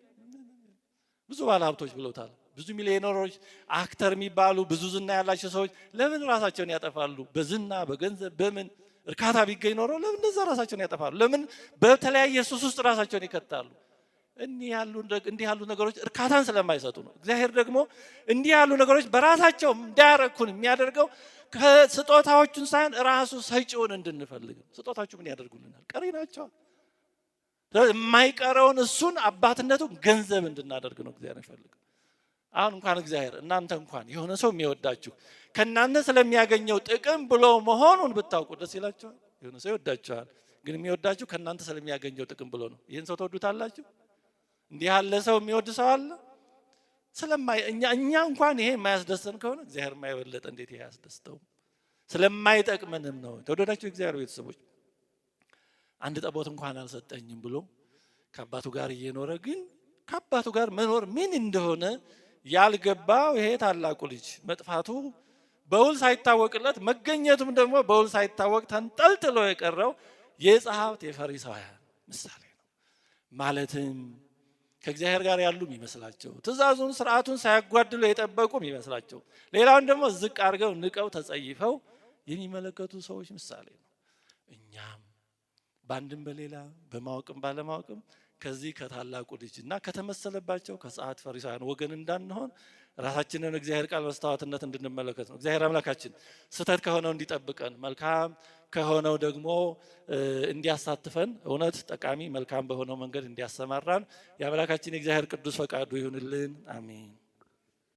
ብዙ ባለ ሀብቶች ብለውታል። ብዙ ሚሊዮነሮች፣ አክተር የሚባሉ ብዙ ዝና ያላቸው ሰዎች ለምን ራሳቸውን ያጠፋሉ? በዝና በገንዘብ በምን እርካታ ቢገኝ ኖሮ ለምን እንደዛ ራሳቸውን ያጠፋሉ? ለምን በተለያየ ሱስ ውስጥ ራሳቸውን ይከታሉ? እንዲህ ያሉ ነገሮች እርካታን ስለማይሰጡ ነው። እግዚአብሔር ደግሞ እንዲህ ያሉ ነገሮች በራሳቸው እንዳያረኩን የሚያደርገው ከስጦታዎቹን ሳይሆን ራሱ ሰጪውን እንድንፈልግ። ስጦታዎቹ ምን ያደርጉልናል? ቀሪ ናቸው። የማይቀረውን እሱን አባትነቱን ገንዘብ እንድናደርግ ነው እግዚአብሔር ይፈልጋል። አሁን እንኳን እግዚአብሔር እናንተ እንኳን የሆነ ሰው የሚወዳችሁ ከእናንተ ስለሚያገኘው ጥቅም ብሎ መሆኑን ብታውቁ ደስ ይላችኋል። የሆነ ሰው ይወዳችኋል፣ ግን የሚወዳችሁ ከእናንተ ስለሚያገኘው ጥቅም ብሎ ነው። ይህን ሰው ትወዱታላችሁ? እንዲህ ያለ ሰው የሚወድ ሰው አለ? እኛ እንኳን ይሄ የማያስደስተን ከሆነ እግዚአብሔር የማይበለጠ እንዴት ይሄ ያስደስተው? ስለማይጠቅመንም ነው። ተወደዳችሁ እግዚአብሔር ቤተሰቦች፣ አንድ ጠቦት እንኳን አልሰጠኝም ብሎ ከአባቱ ጋር እየኖረ ግን ከአባቱ ጋር መኖር ምን እንደሆነ ያልገባው ይሄ ታላቁ ልጅ መጥፋቱ በውል ሳይታወቅለት መገኘቱም ደግሞ በውል ሳይታወቅ ተንጠልጥሎ የቀረው የጸሐፍት የፈሪሳውያን ምሳሌ ነው። ማለትም ከእግዚአብሔር ጋር ያሉ የሚመስላቸው ትእዛዙን ስርዓቱን ሳያጓድሉ የጠበቁ የሚመስላቸው ሌላውን ደግሞ ዝቅ አድርገው ንቀው ተጸይፈው የሚመለከቱ ሰዎች ምሳሌ ነው። እኛም በአንድም በሌላ በማወቅም ባለማወቅም ከዚህ ከታላቁ ልጅና ከተመሰለባቸው ከጸሐፍት ፈሪሳውያን ወገን እንዳንሆን ራሳችንን እግዚአብሔር ቃል መስታወትነት እንድንመለከት ነው። እግዚአብሔር አምላካችን ስህተት ከሆነው እንዲጠብቀን፣ መልካም ከሆነው ደግሞ እንዲያሳትፈን፣ እውነት ጠቃሚ መልካም በሆነው መንገድ እንዲያሰማራን የአምላካችን የእግዚአብሔር ቅዱስ ፈቃዱ ይሁንልን። አሜን።